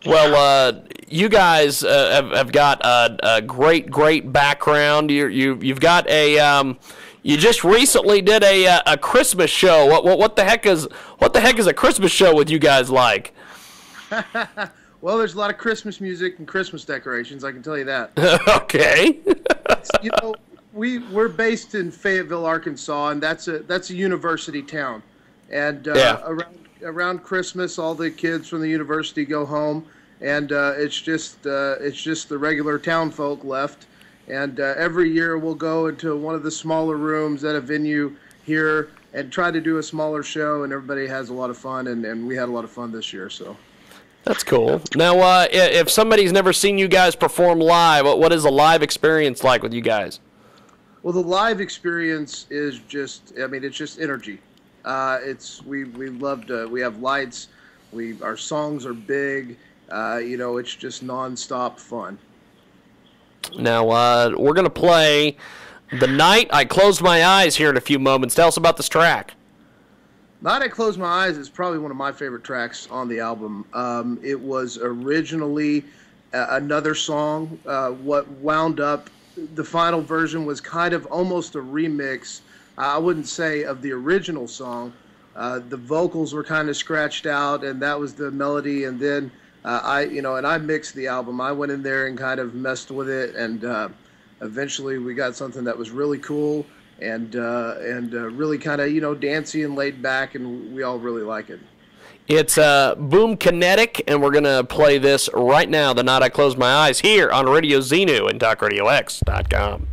Well, you guys have got a great background. You've got a you just recently did a Christmas show. What the heck is a Christmas show with you guys like? Well, there's a lot of Christmas music and Christmas decorations, I can tell you that. Okay. We're based in Fayetteville, Arkansas, and that's a university town. And around Christmas, all the kids from the university go home, and it's just the regular town folk left. And every year we'll go into one of the smaller rooms at a venue here and try to do a smaller show, and everybody has a lot of fun, and we had a lot of fun this year. So that's cool. Now, if somebody's never seen you guys perform live, what is a live experience like with you guys? Well, the live experience is just, I mean, it's just energy. We love to, we have lights, our songs are big, it's just nonstop fun. Now, we're going to play The Night I Closed My Eyes here in a few moments. Tell us about this track. Night I Closed My Eyes is probably one of my favorite tracks on the album. It was originally another song. What wound up, the final version was kind of almost a remix, I wouldn't say of the original song. The vocals were kind of scratched out, and that was the melody, and then I mixed the album. I went in there and kind of messed with it, and eventually we got something that was really cool and really kind of dancey and laid back, and we all really like it. It's Boom Kinetic, and we're gonna play this right now. The Night I Closed My Eyes here on Radio Xenu and TalkRadioX.com.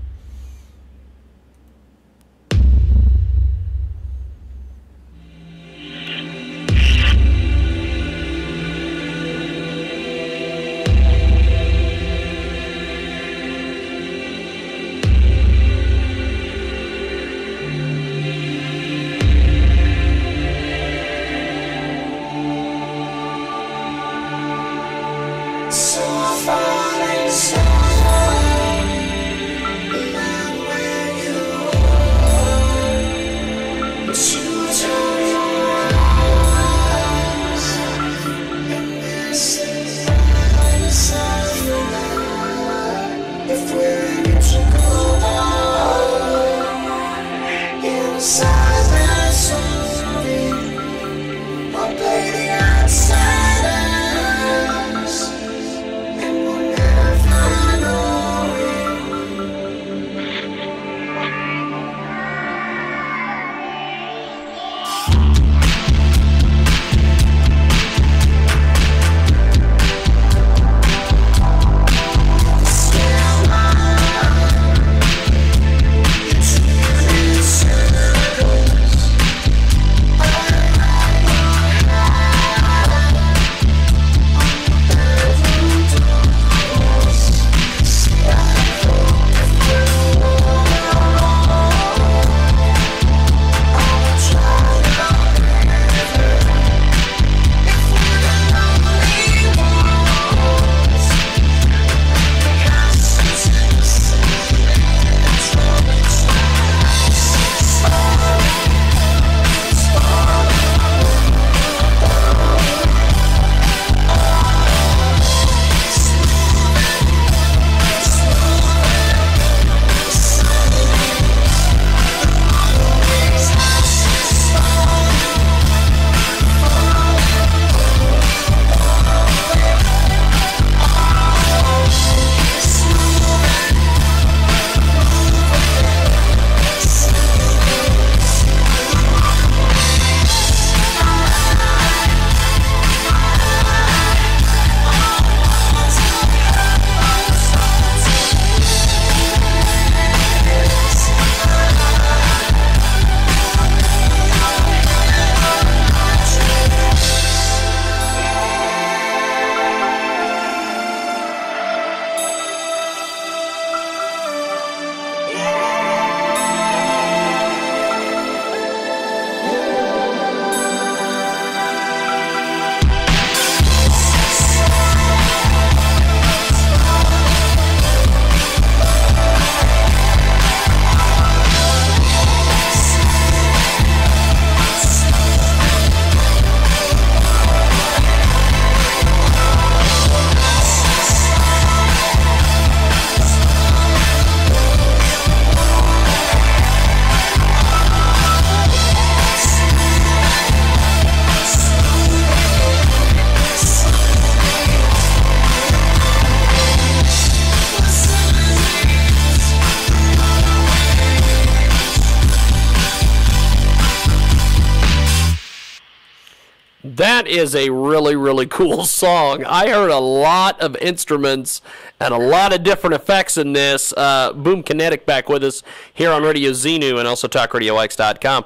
That is a really, really cool song. I heard a lot of instruments and a lot of different effects in this. Boom Kinetic back with us here on Radio Xenu and also TalkRadioX.com.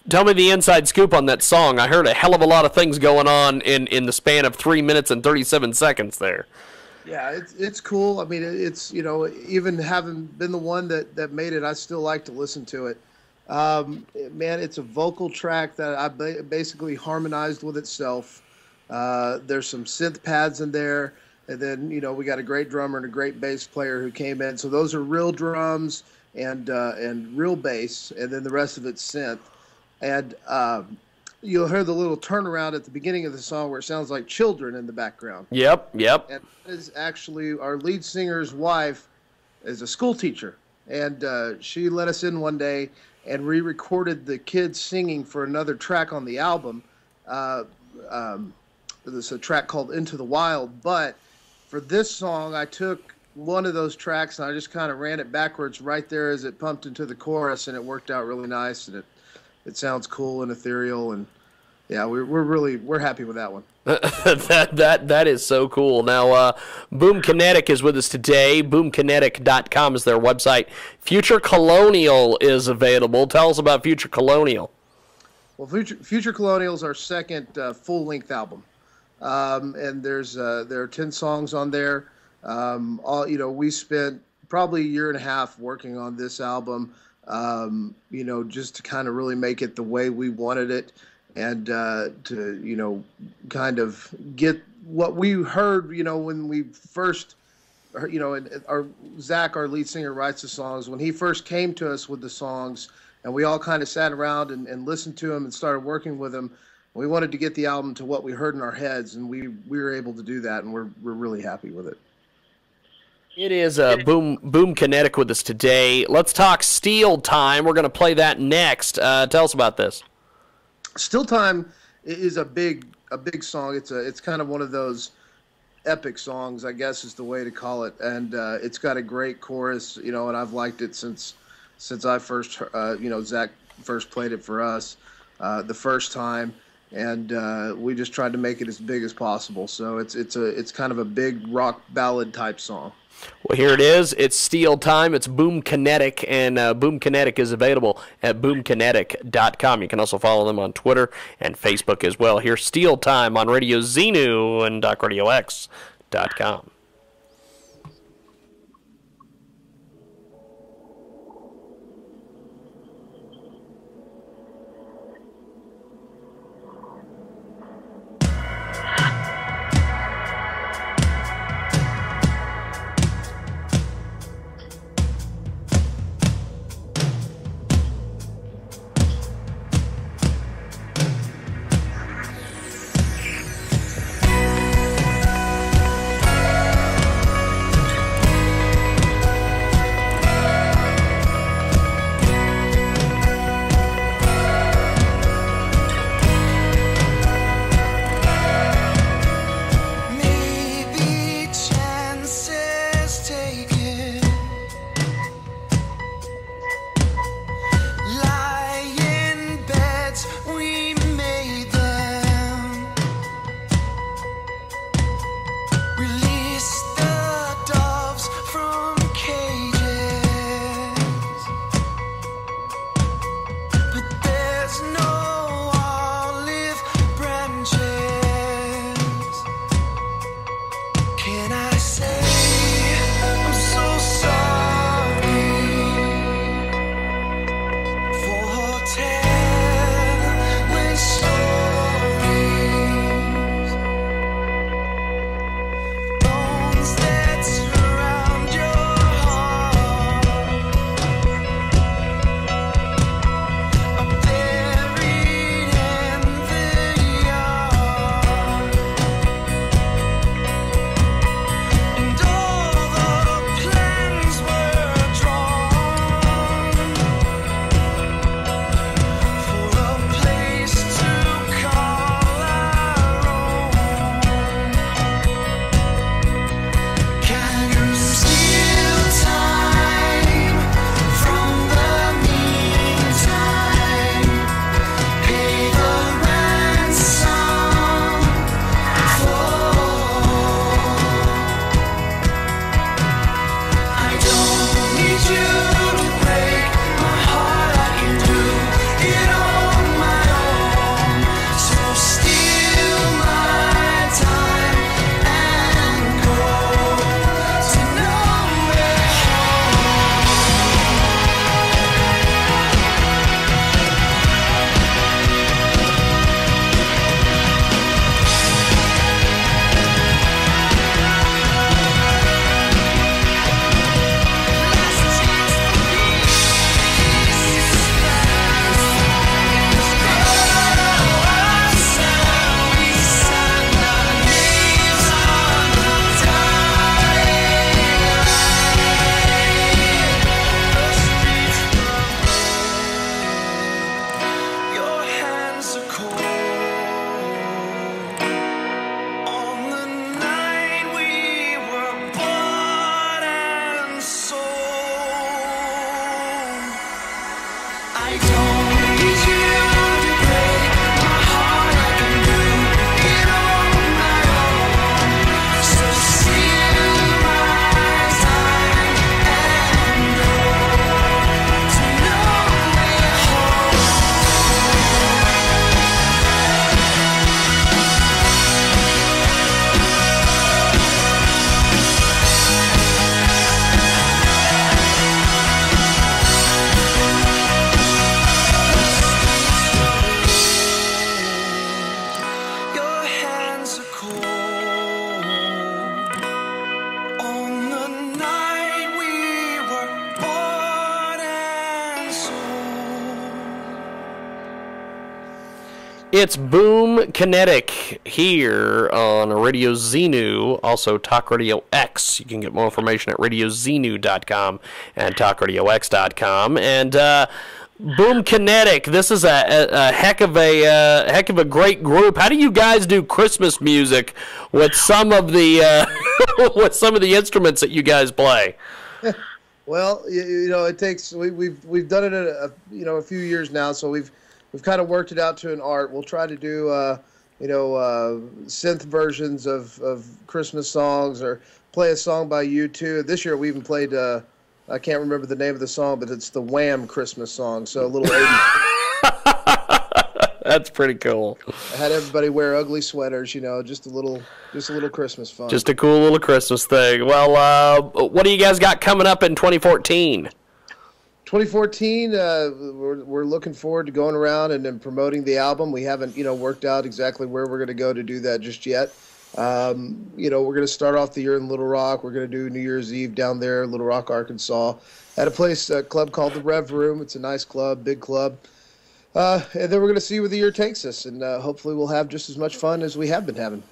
Tell me the inside scoop on that song. I heard a hell of a lot of things going on in the span of 3 minutes and 37 seconds there. Yeah, it's cool. I mean, it's, you know, even having been the one that made it, I still like to listen to it. Man, it's a vocal track that I basically harmonized with itself. There's some synth pads in there, and then, you know, we got a great drummer and a great bass player who came in. So those are real drums and real bass, and then the rest of it's synth. And you'll hear the little turnaround at the beginning of the song where it sounds like children in the background. Yep. And that is actually our lead singer's wife is a school teacher, and she let us in one day and re-recorded the kids singing for another track on the album. There's a track called Into the Wild, but for this song, I took one of those tracks and I just kind of ran it backwards right there as it pumped into the chorus, and it worked out really nice, and it sounds cool and ethereal, and yeah, we're happy with that one. that is so cool. Now, Boom Kinetic is with us today. BoomKinetic.com is their website. Future Colonial is available. Tell us about Future Colonial. Well, Future Colonial is our second full-length album, and there are 10 songs on there. We spent probably a year and a half working on this album. Just to kind of really make it the way we wanted it, and to, kind of get what we heard, when we first, Zach, our lead singer, writes the songs. When he first came to us with the songs, and we all kind of sat around and listened to him and started working with him, we wanted to get the album to what we heard in our heads, and we were able to do that, and we're really happy with it. It is Boom Kinetic with us today. Let's talk Steel Time. We're going to play that next. Tell us about this. Steel Time is a big song. It's kind of one of those epic songs, I guess is the way to call it. And it's got a great chorus, and I've liked it since I first, Zach first played it for us the first time. And we just tried to make it as big as possible. So it's kind of a big rock ballad type song. Well, here it is. It's Steel Time. It's Boom Kinetic, and Boom Kinetic is available at boomkinetic.com. You can also follow them on Twitter and Facebook as well. Here's Steel Time on Radio Xenu and DocRadioX.com. I don't need you to break my heart. I can do it on my own. So seal my time and know to know we're home. Your hands are cold on the night we were bought and sold. It's Boom Kinetic here on Radio Xenu, also Talk Radio X. You can get more information at radiozenu.com and talkradiox.com. And Boom Kinetic, this is a heck of a great group. How do you guys do Christmas music with some of the with some of the instruments that you guys play? Well, you know, it takes we've done it a few years now, so we've kind of worked it out to an art. We'll try to do synth versions of Christmas songs, or play a song by U2. This year we even played I can't remember the name of the song, but it's the Wham Christmas song. So a little 80s. That's pretty cool. I had everybody wear ugly sweaters, just a little Christmas fun. Just a cool little Christmas thing. Well, what do you guys got coming up in 2014? 2014, we're looking forward to going around and promoting the album. We haven't, worked out exactly where we're going to go to do that just yet. We're going to start off the year in Little Rock. We're going to do New Year's Eve down there, Little Rock, Arkansas, at a club called the Rev Room. It's a nice club, big club. And then we're going to see where the year takes us, and hopefully we'll have just as much fun as we have been having.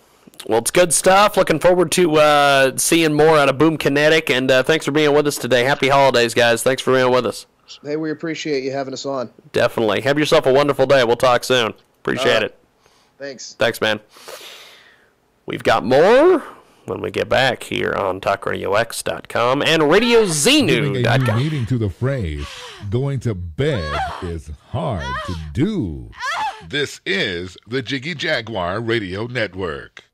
Well, it's good stuff. Looking forward to seeing more out of Boom Kinetic, and thanks for being with us today. Happy holidays, guys. Thanks for being with us. Hey, we appreciate you having us on. Definitely. Have yourself a wonderful day. We'll talk soon. Appreciate it. Thanks. Thanks, man. We've got more when we get back here on TalkRadioX.com and RadioZenu.com. Giving a meaning to the phrase, going to bed is hard to do. This is the Jiggy Jaguar Radio Network.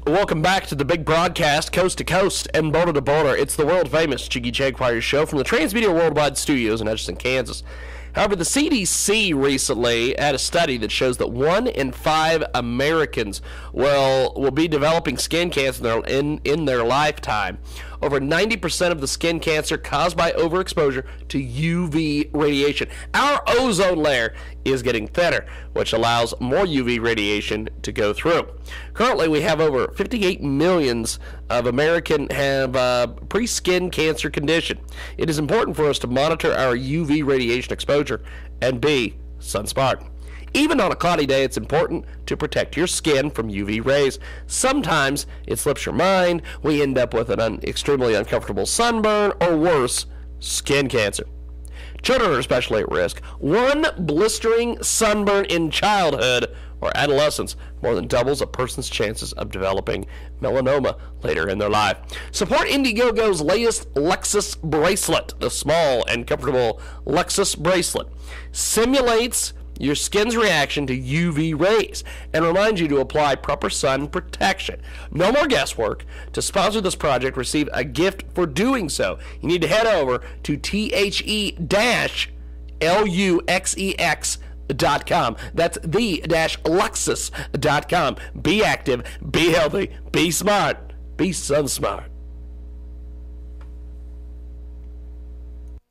Welcome back to the big broadcast, coast to coast and border to border. It's the world-famous Jiggy Jaguar show from the Transmedia Worldwide Studios in Hutchinson, Kansas. However, the CDC recently had a study that shows that 1 in 5 Americans will be developing skin cancer in their lifetime. Over 90% of the skin cancer caused by overexposure to UV radiation. Our ozone layer is getting thinner, which allows more UV radiation to go through. Currently, we have over 58 million of Americans have pre-skin cancer condition. It is important for us to monitor our UV radiation exposure and be sun-smart. Even on a cloudy day, it's important to protect your skin from UV rays. Sometimes it slips your mind. We end up with an extremely uncomfortable sunburn, or worse, skin cancer. Children are especially at risk. One blistering sunburn in childhood or adolescence more than doubles a person's chances of developing melanoma later in their life. Support Indiegogo's latest Lexus bracelet. The small and comfortable Lexus bracelet simulates your skin's reaction to UV rays and reminds you to apply proper sun protection. No more guesswork. To sponsor this project, receive a gift for doing so. You need to head over to the-luxex.com. That's the-luxus.com. Be active, be healthy, be smart, be sun smart.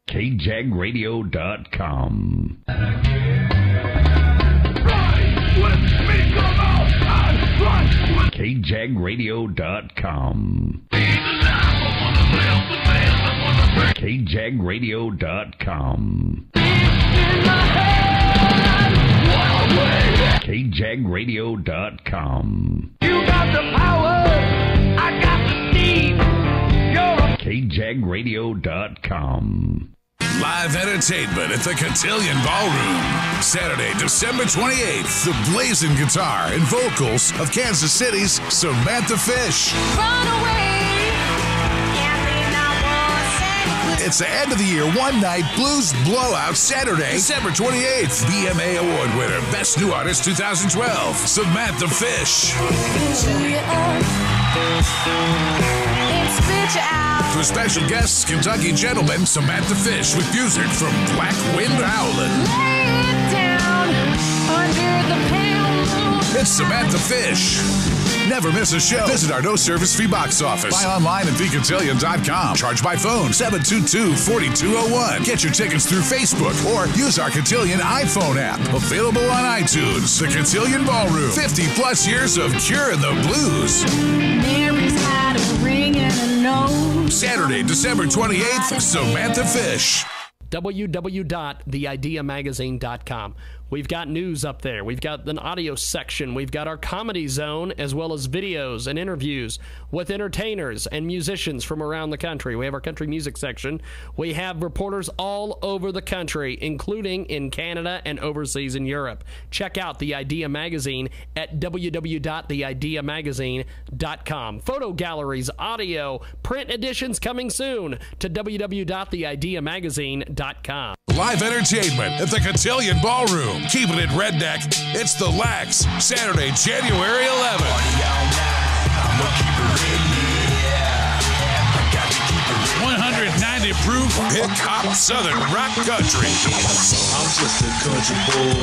KJagRadio.com. KJagRadio.com. KJagRadio.com. KJagRadio.com. You got the power, I got the steam. KJagRadio.com. Live entertainment at the Cotillion Ballroom. Saturday, December 28th. The blazing guitar and vocals of Kansas City's Samantha Fish. Run away. Can't leave now one second. It's the end of the year one-night blues blowout Saturday, December 28th. BMA Award winner, Best New Artist 2012, Samantha Fish. For special guests, Kentucky gentleman Samantha Fish with music from Black Wind Howlin'. It's Samantha Fish. Never miss a show. Visit our no-service fee box office. Buy online at thecotillion.com. Charge by phone 722-4201. Get your tickets through Facebook or use our Cotillion iPhone app. Available on iTunes. The Cotillion Ballroom. 50-plus years of curing the blues. Mary's had a ring and a nose. Saturday, December 28th, Samantha Fish. www.theideamagazine.com. We've got news up there. We've got an audio section. We've got our comedy zone, as well as videos and interviews with entertainers and musicians from around the country. We have our country music section. We have reporters all over the country, including in Canada and overseas in Europe. Check out The Idea Magazine at www.theideamagazine.com. Photo galleries, audio, print editions coming soon to www.theideamagazine.com. Live entertainment at the Cotillion Ballroom. Keeping it redneck. It's The Lax. Saturday, January 11th. 190 proof hip-hop southern rock country. I'm just a country boy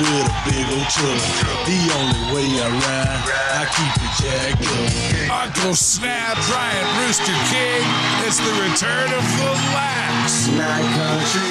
with a big old truck. The only way I ride, I keep it jacked up. Uncle Snap, Brian Rooster King. It's the return of The Lax. My country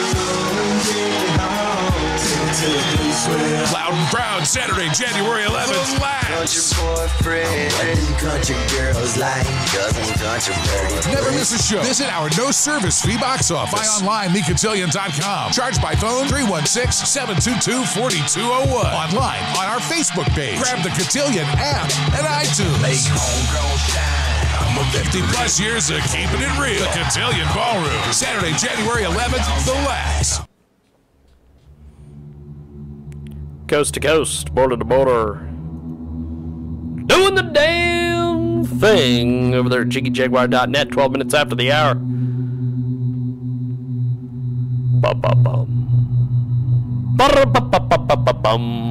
Loud and proud, Saturday, January 11th. The Lax. Country boyfriend, country girls like country birdies. Never miss a show. Visit our no-service fee box office. Buy online, thecotillion.com. Charge by phone, 316-722-4201. Online, on our Facebook page. Grab the Cotillion app and iTunes. Make homegrown shine. 50-plus years of keeping it real. The Cotillion Ballroom. Saturday, January 11th, The Lax. Coast to coast, border to border. Doing the damn thing over there at JiggyJaguar.net, 12 minutes after the hour. Bum-bum-bum. Ba-da-ba-ba-ba-ba-bum.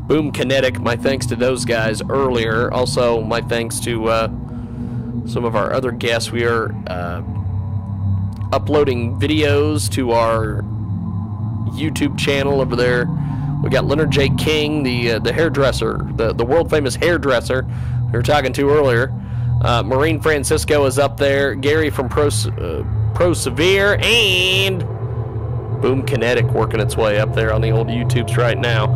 Boom Kinetic, my thanks to those guys earlier. Also, my thanks to some of our other guests. We are uploading videos to our YouTube channel over there. We got Leonard J. King, the hairdresser, the world famous hairdresser we were talking to earlier. Maureen Francisco is up there. Gary from Pro Severe, and Boom Kinetic working its way up there on the old YouTubes right now.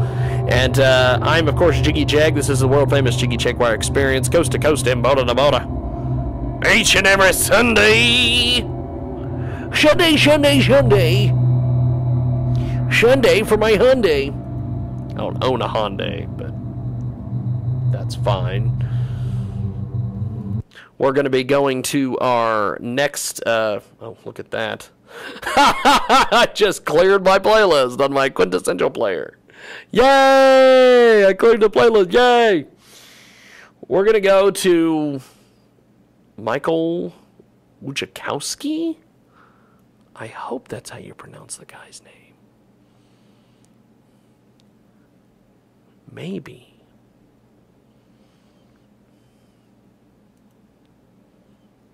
And I'm of course Jiggy Jag. This is the world famous Jiggy Jaguar Experience, coast to coast and border to border, each and every Sunday. Sunday for my Hyundai. I don't own a Hyundai, but that's fine. We're going to be going to our next, oh, look at that. I just cleared my playlist on my quintessential player. Yay! I cleared the playlist, yay! We're going to go to Michael Wojciechowski? I hope that's how you pronounce the guy's name. Maybe.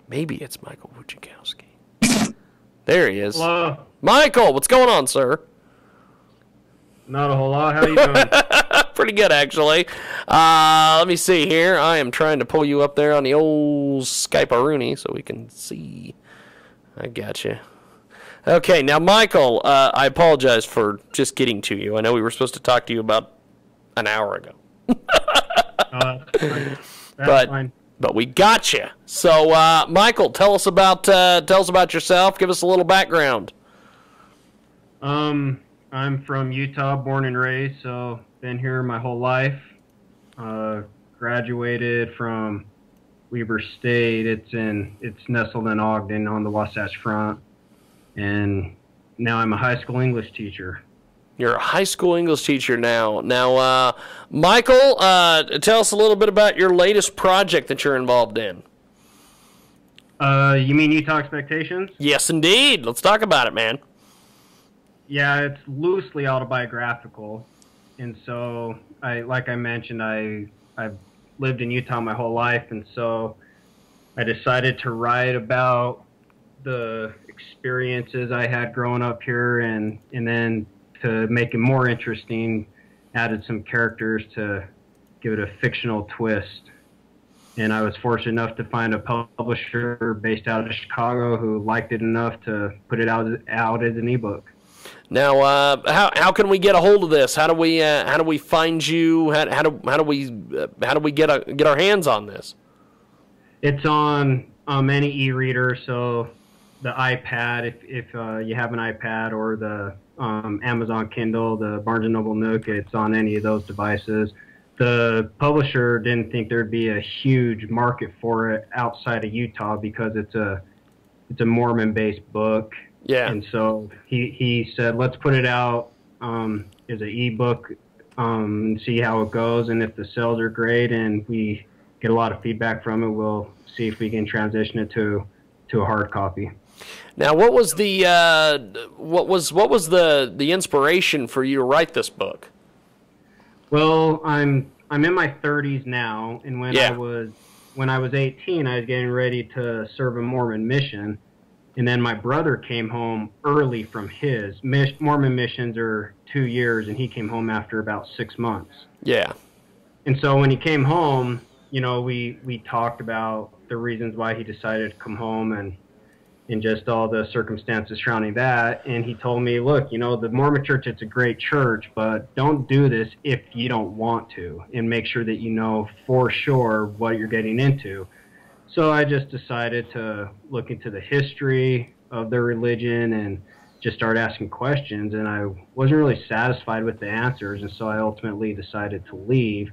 Maybe it's Michael Wojciechowski. There he is. Hello. Michael, what's going on, sir? Not a whole lot. How you doing? Pretty good, actually. Let me see here. I am trying to pull you up there on the old Skype-a-rooney so we can see. I got you. Okay, now, Michael, I apologize for just getting to you. I know we were supposed to talk to you about an hour ago. That's fine. But we got you. So, Michael, tell us about yourself. Give us a little background. I'm from Utah, born and raised, so been here my whole life. Graduated from Weber State. It's nestled in Ogden on the Wasatch Front, and now I'm a high school English teacher. You're a high school English teacher now. Now, Michael, tell us a little bit about your latest project that you're involved in. You mean Utah Expectations? Yes, indeed. Let's talk about it, man. Yeah, it's loosely autobiographical, and so like I mentioned, I've lived in Utah my whole life, and so I decided to write about the experiences I had growing up here, and then to make it more interesting, added some characters to give it a fictional twist. And I was fortunate enough to find a publisher based out of Chicago who liked it enough to put it out as an ebook. Now, how can we get a hold of this? How do we find you? How do we get our hands on this? It's on any e-reader, so the iPad, if you have an iPad, or the Amazon Kindle, the Barnes & Noble Nook, it's on any of those devices. The publisher didn't think there'd be a huge market for it outside of Utah because it's a Mormon-based book. Yeah. And so he said, let's put it out as an ebook, and see how it goes. And if the sales are great and we get a lot of feedback from it, we'll see if we can transition it to a hard copy. Now, what was the inspiration for you to write this book? Well, I'm in my 30s now, and when I was 18, I was getting ready to serve a Mormon mission. And then my brother came home early from his. Mormon missions are 2 years, and he came home after about 6 months. Yeah. And so when he came home, we talked about the reasons why he decided to come home and just all the circumstances surrounding that. And he told me, look, the Mormon church, it's a great church, but don't do this if you don't want to, and make sure that you know for sure what you're getting into. So I just decided to look into the history of their religion and just start asking questions, and I wasn't really satisfied with the answers, and so I ultimately decided to leave.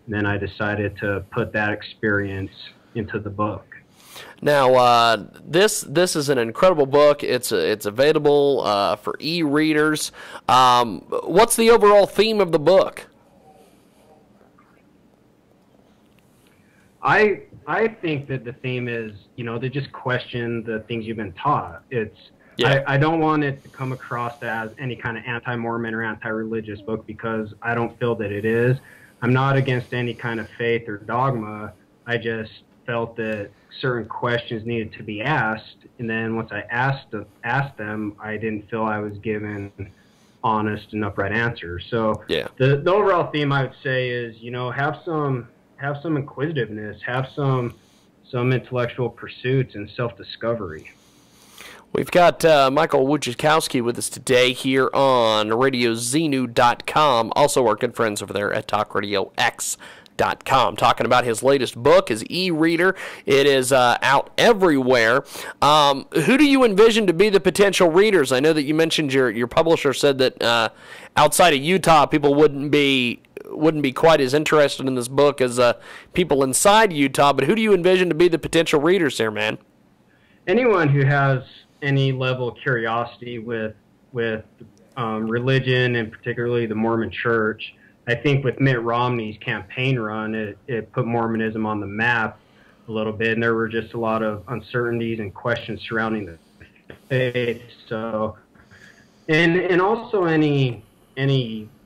And then I decided to put that experience into the book. Now, this is an incredible book. It's available for e-readers. What's the overall theme of the book? I think that the theme is, to just question the things you've been taught. I don't want it to come across as any kind of anti-Mormon or anti-religious book, because I don't feel that it is. I'm not against any kind of faith or dogma. I just felt that certain questions needed to be asked, and then once I asked them, I didn't feel I was given honest and upright answers. So the overall theme, I would say, is have some inquisitiveness, have some intellectual pursuits and self-discovery. We've got Michael Wojciechowski with us today here on RadioZenu.com, also our good friends over there at TalkRadioX.com, talking about his latest book, his e-reader. It is out everywhere. Who do you envision to be the potential readers? I know that you mentioned your publisher said that outside of Utah, people wouldn't be quite as interested in this book as people inside Utah, but who do you envision to be the potential readers there, man? Anyone who has any level of curiosity with religion, and particularly the Mormon Church. I think with Mitt Romney's campaign run, it put Mormonism on the map a little bit, and there were just a lot of uncertainties and questions surrounding the faith. So, and also any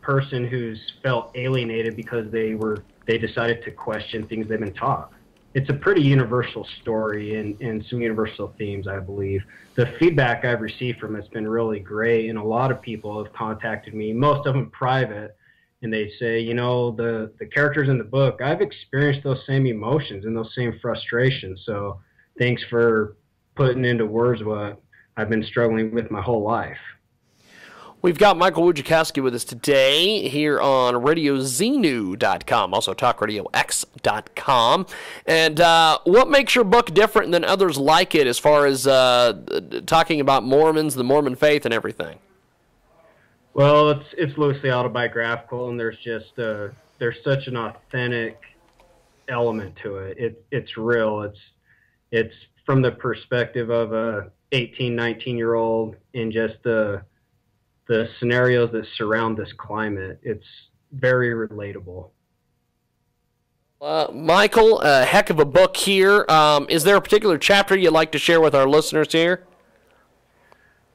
person who's felt alienated because they decided to question things they've been taught. It's a pretty universal story and some universal themes, I believe. The feedback I've received from it's been really great, and a lot of people have contacted me, most of them private, and they say, the characters in the book, I've experienced those same emotions and those same frustrations, so thanks for putting into words what I've been struggling with my whole life. We've got Michael Wojciechowski with us today here on RadioZenu.com, also TalkRadioX.com. And what makes your book different than others like it as far as talking about Mormons, the Mormon faith, and everything? Well, it's loosely autobiographical, and there's such an authentic element to it. It's real. It's from the perspective of a 18, 19-year-old, and just the scenarios that surround this climate. It's very relatable. Michael, a heck of a book here. Is there a particular chapter you'd like to share with our listeners here?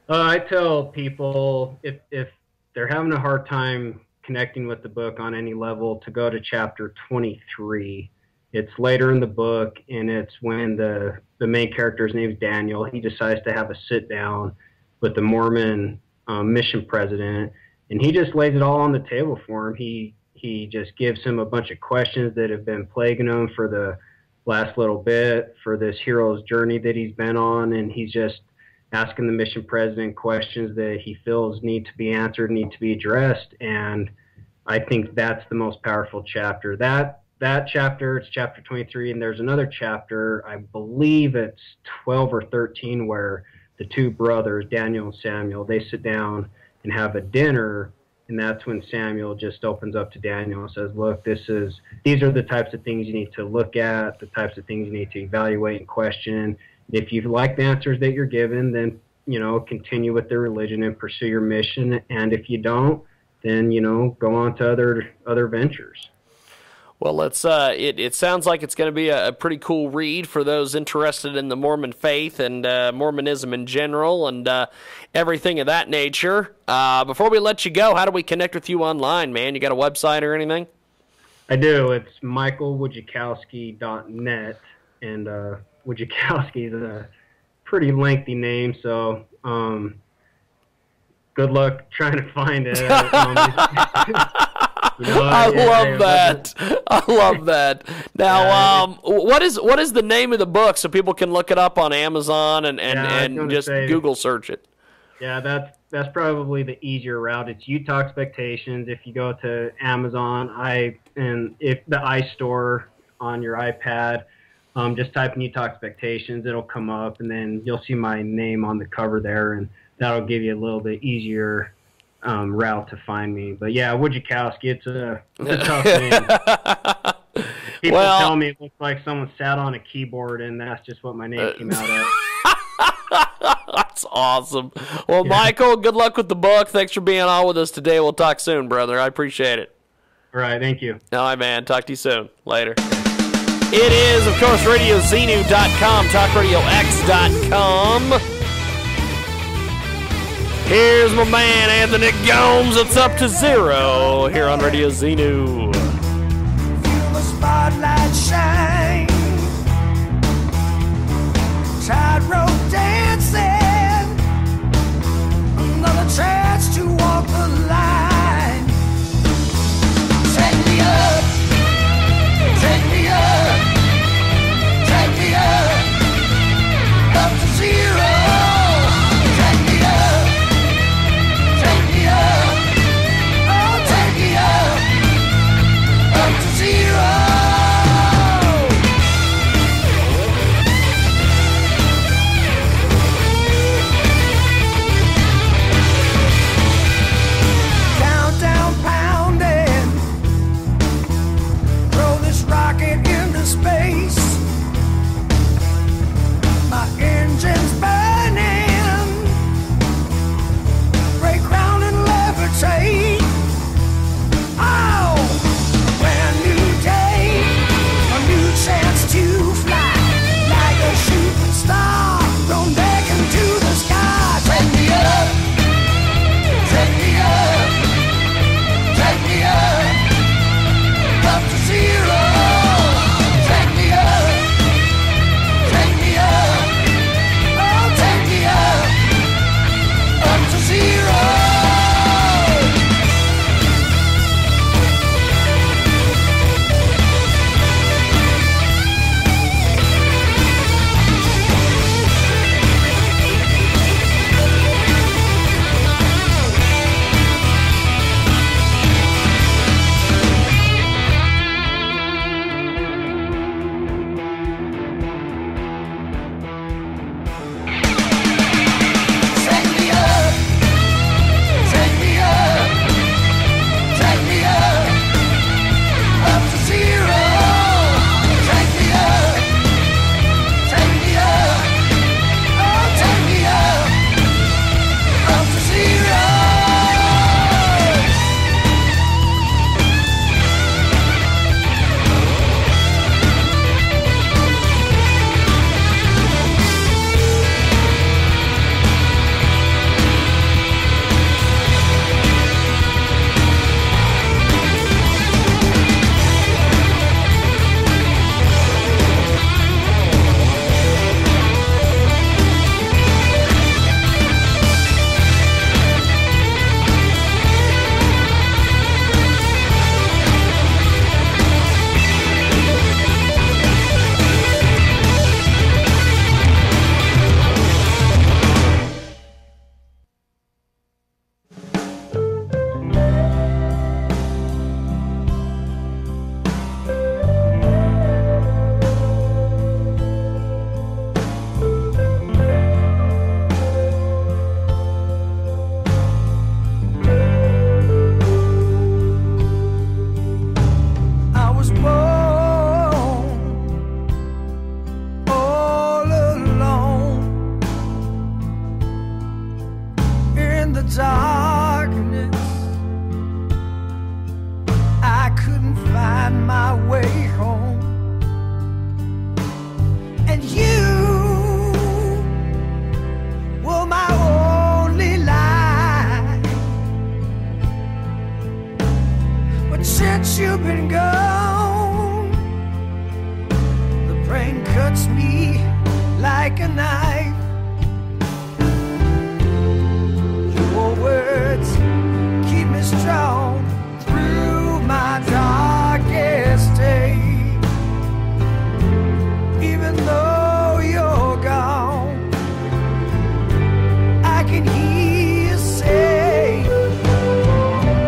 I tell people if they're having a hard time connecting with the book on any level to go to chapter 23. It's later in the book, and it's when the main character's name is Daniel. He decides to have a sit down with the Mormon mission president, and he just lays it all on the table for him. He just gives him a bunch of questions that have been plaguing him for the last little bit, for this hero's journey that he's been on, and he's just asking the mission president questions that he feels need to be answered, need to be addressed, and I think that's the most powerful chapter. That chapter, it's chapter 23, and there's another chapter, I believe it's 12 or 13, where the two brothers, Daniel and Samuel, they sit down and have a dinner, and that's when Samuel just opens up to Daniel and says, look, these are the types of things you need to look at, the types of things you need to evaluate and question. If you like the answers that you're given, then, continue with the religion and pursue your mission. And if you don't, then, go on to other ventures. Well, it sounds like it's going to be a pretty cool read for those interested in the Mormon faith and Mormonism in general and everything of that nature. Before we let you go, how do we connect with you online, man? You got a website or anything? I do. It's michaelwojciechowski.net, and Wojciechowski is a pretty lengthy name, so good luck trying to find it. I love that. Now, what is the name of the book so people can look it up on Amazon and just Google search it? Yeah, that's probably the easier route. It's Utah Expectations. If you go to Amazon, if the iStore on your iPad, just type in Utah Expectations, it'll come up, and then you'll see my name on the cover there, and that'll give you a little bit easier route to find me. But yeah, Wojciechowski, it's a tough name. People tell me it looks like someone sat on a keyboard, and that's just what my name came out of. That's awesome. Well, yeah. Michael, good luck with the book. Thanks for being on with us today. We'll talk soon, brother. I appreciate it. All right, thank you. All right, man. Talk to you soon. Later. It is, of course, RadioZenu.com, TalkRadioX.com. Here's my man, Anthony Gomes. It's up to 0 here on Radio Zenu. Feel the spotlight shine. Tightrope dancing. Another chance to walk the line. Take me up. Take me up. Take me up. Up to 0. the darkness, I couldn't find my way home. And you were my only light. But since you've been gone, the pain cuts me like a knife. Your words keep me strong through my darkest day. Even though you're gone, I can hear you say,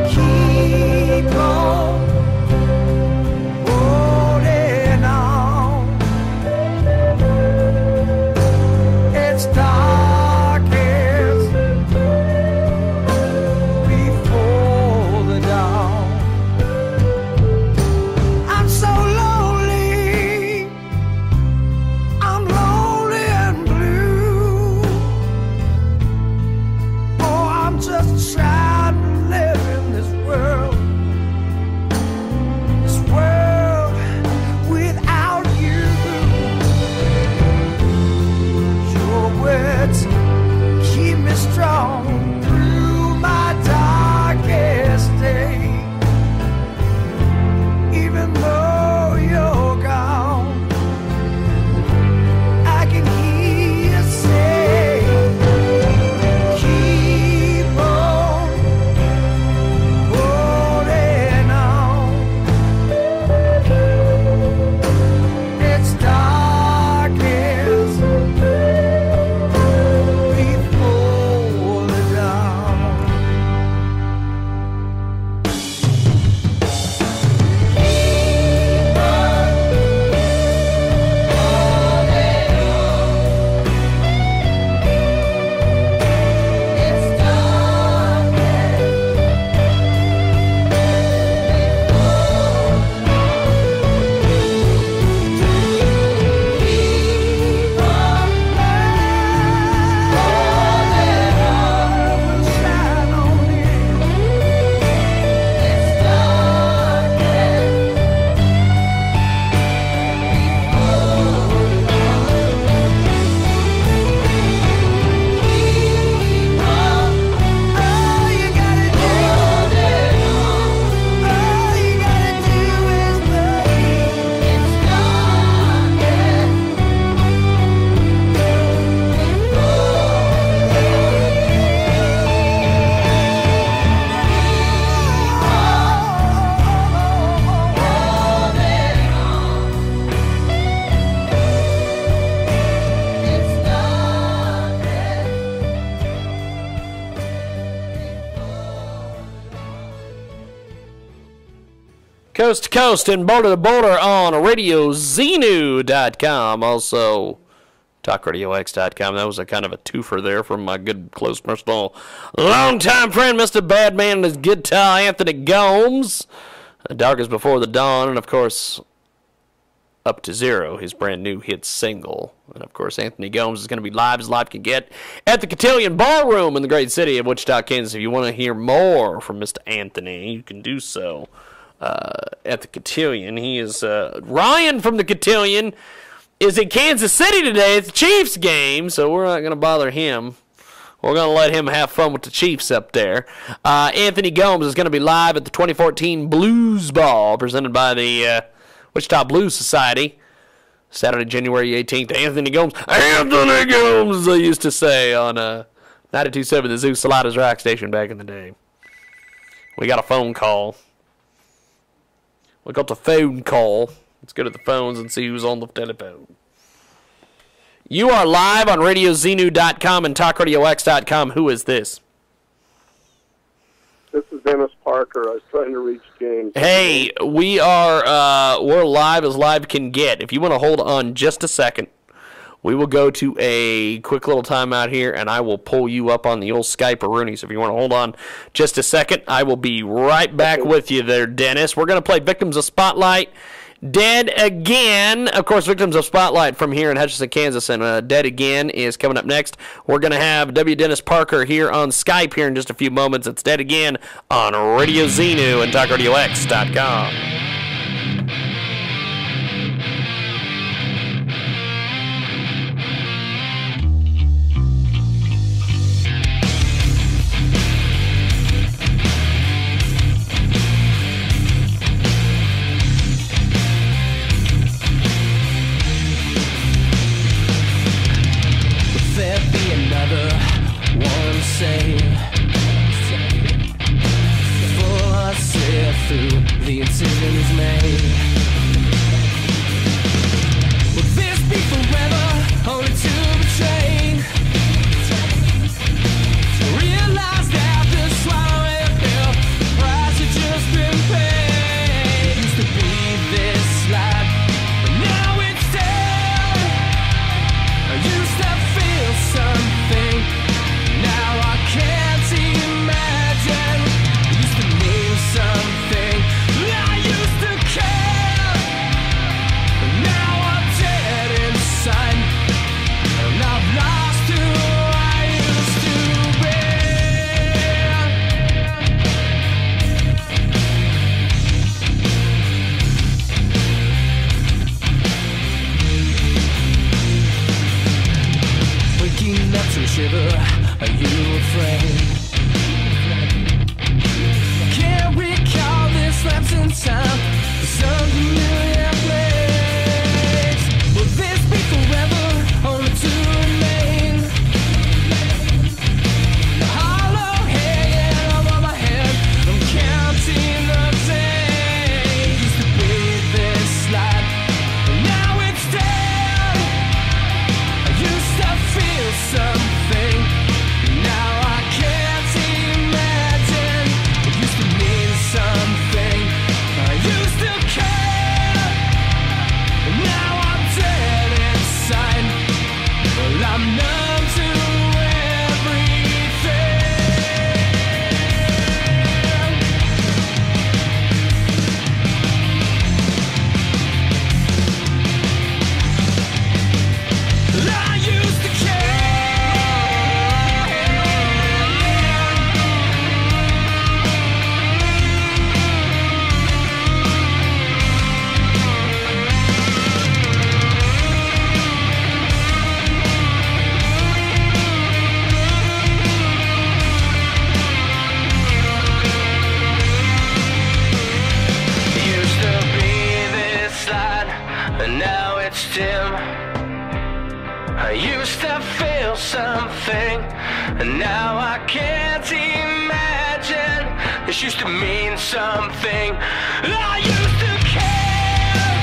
keep on holding on. It's darkest before the dawn. I'm so lonely, I'm lonely and blue. Oh, I'm just trying to live in this world without you. Your words keep me strong through my darkest day. Even though you're gone, I can hear you say, keep on holding on. It's darkest before the dawn. Coast to coast and border to border on RadioZenu.com. Also, TalkRadioX.com. That was a kind of a twofer there from my good, close, personal, longtime friend, Mr. Badman and his guitar, Anthony Gomes. Dark is Before the Dawn, and of course, Up to Zero, his brand new hit single. And of course, Anthony Gomes is going to be live as live can get at the Cotillion Ballroom in the great city of Wichita, Kansas. If you want to hear more from Mr. Anthony, you can do so at the Cotillion. He is Ryan from the Cotillion is in Kansas City today. It's the Chiefs game, so we're not going to bother him. We're going to let him have fun with the Chiefs up there. Anthony Gomes is going to be live at the 2014 Blues Ball presented by the Wichita Blues Society. Saturday, January 18th. Anthony Gomes, as they used to say on 92.7 the Zoo Saladas Rock Station back in the day. We got a phone call. We got the phone call. Let's go to the phones and see who's on the telephone. You are live on RadioZenu.com and TalkRadioX.com. Who is this? This is Dennis Parker. I was trying to reach James. Hey, we're live as live can get. If you want to hold on just a second, we will go to a quick little timeout here, and I will pull you up on the old Skype-a-rooney. So if you want to hold on just a second, I will be right back with you there, Dennis. We're going to play Victims of Spotlight. Dead Again. Of course, Victims of Spotlight from here in Hutchinson, Kansas, and Dead Again is coming up next. We're going to have W. Dennis Parker here on Skype here in just a few moments. It's Dead Again on Radio Xenu and TalkRadioX.com. Before I said through the incision is made. Will this be forever? Only to betray. Realize that the swallowing pill price had just been paid. Used to be this life, but now it's dead. I used to feel something. Now I can't imagine. It used to mean something. I used to care. But now I'm dead inside. And I've lost who I used to be. Waking up to shiver. Are you afraid? Can't recall this lapse in time. Some familiar place. Will this be forever? Only to remain. The hollow hanging over my head. I'm counting the days. Used to be this life, but now it's dead. I used to feel something. Now I can't imagine. It used to mean something. I used to care. Now I'm dead inside. Well, I'm numb to everything. I used to care. Used to be this light, and now it's dim. I used to feel something, and now I can't imagine. This used to mean something. I used to care,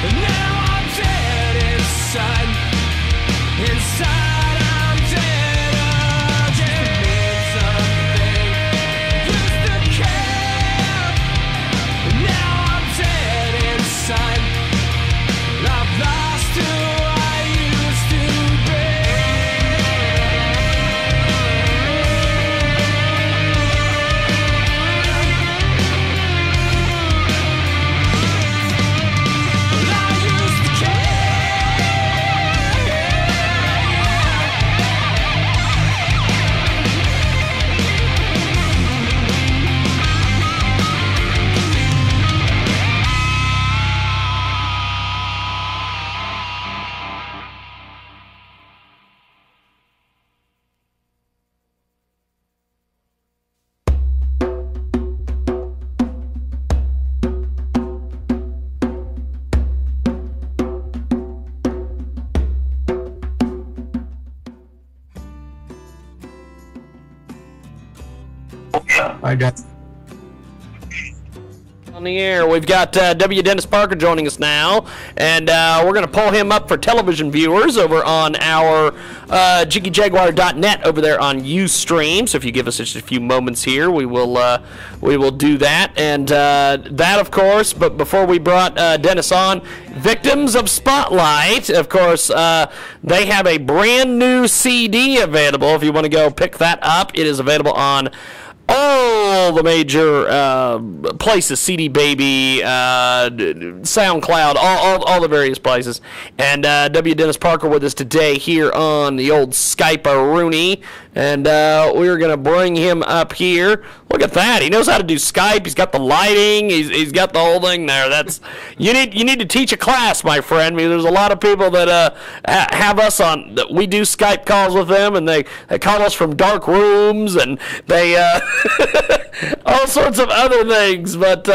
and now I'm dead inside. Inside I'm dead again. Used to care, and now I'm dead inside. I've lost who I used to be. I used to I got on the air. We've got W. Dennis Parker joining us now, and we're going to pull him up for television viewers over on our JiggyJaguar.net over there on Ustream. So if you give us just a few moments here, we will do that. And that, of course, but before we brought Dennis on, Victims of Spotlight, of course, they have a brand new CD available. If you want to go pick that up, it is available on all the major places, CD Baby, SoundCloud, all the various places. And W. Dennis Parker with us today here on the old Skype-a-rooney. And we're going to bring him up here. Look at that. He knows how to do Skype. He's got the lighting. He's got the whole thing there. That's you need to teach a class, my friend. I mean, there's a lot of people that have us on. We do Skype calls with them, and they call us from dark rooms, and they all sorts of other things. But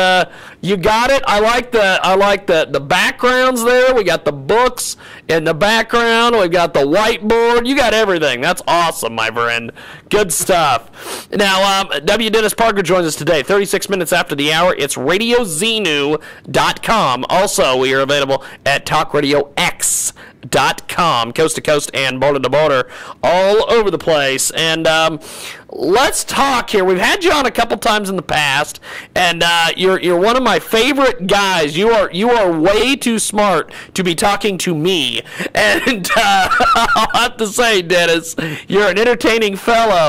you got it. I like the backgrounds there. We got the books in the background. We've got the whiteboard. You got everything. That's awesome, my friend. Good stuff. Now, W. Dennis Parker joins us today, 36 minutes after the hour. It's RadioZenu.com. Also, we are available at TalkRadioX.com, coast to coast and border to border, all over the place. And let's talk here. We've had you on a couple times in the past, and you're one of my favorite guys. You are way too smart to be talking to me, and I'll have to say, Dennis, you're an entertaining fellow.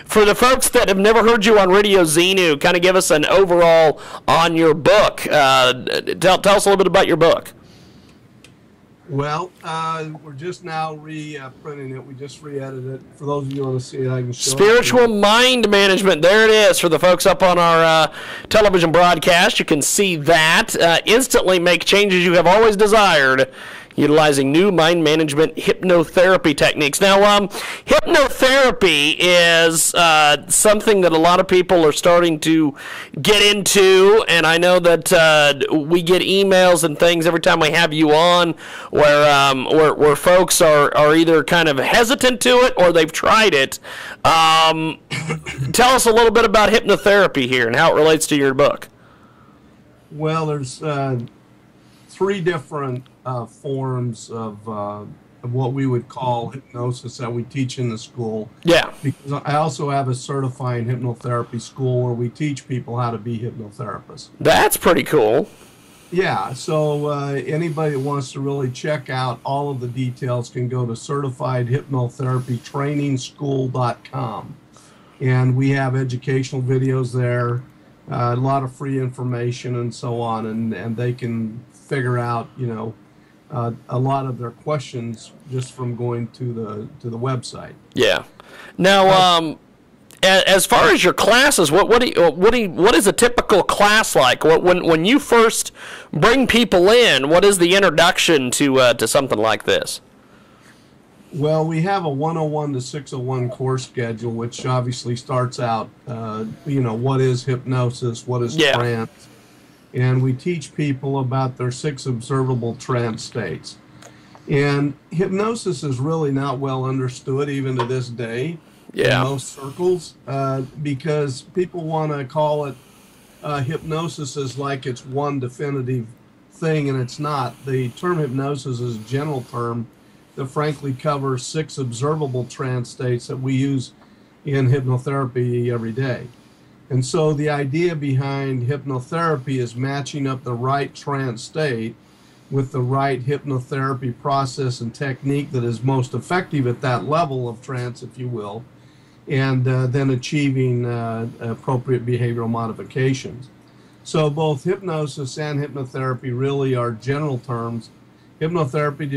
For the folks that have never heard you on Radio Xenu, kind of give us an overall on your book. Tell us a little bit about your book. Well, we're just now reprinting it. We just re-edited it. For those of you who want to see it, I can show Spiritual Mind Management. There it is for the folks up on our television broadcast. You can see that. Instantly make changes you have always desired, utilizing new mind management hypnotherapy techniques. Now, hypnotherapy is something that a lot of people are starting to get into, and I know that we get emails and things every time we have you on where folks are either kind of hesitant to it or they've tried it. Tell us a little bit about hypnotherapy here and how it relates to your book. Well, there's 3 different forms of what we would call hypnosis that we teach in the school. Yeah. Because I also have a certifying hypnotherapy school where we teach people how to be hypnotherapists. That's pretty cool. Yeah, so anybody that wants to really check out all of the details can go to certifiedhypnotherapytrainingschool.com. And we have educational videos there, a lot of free information and so on, and they can figure out, a lot of their questions just from going to the website. Yeah. Now, as far as your classes, what is a typical class like? When you first bring people in, what is the introduction to something like this? Well, we have a 101 to 601 course schedule, which obviously starts out, what is hypnosis, what is trance. And we teach people about their 6 observable trance states. And hypnosis is really not well understood even to this day in most circles, because people want to call it hypnosis as like it's one definitive thing, and it's not. The term hypnosis is a general term that frankly covers 6 observable trance states that we use in hypnotherapy every day. And so the idea behind hypnotherapy is matching up the right trance state with the right hypnotherapy process and technique that is most effective at that level of trance, if you will, and then achieving appropriate behavioral modifications. So both hypnosis and hypnotherapy really are general terms. Hypnotherapy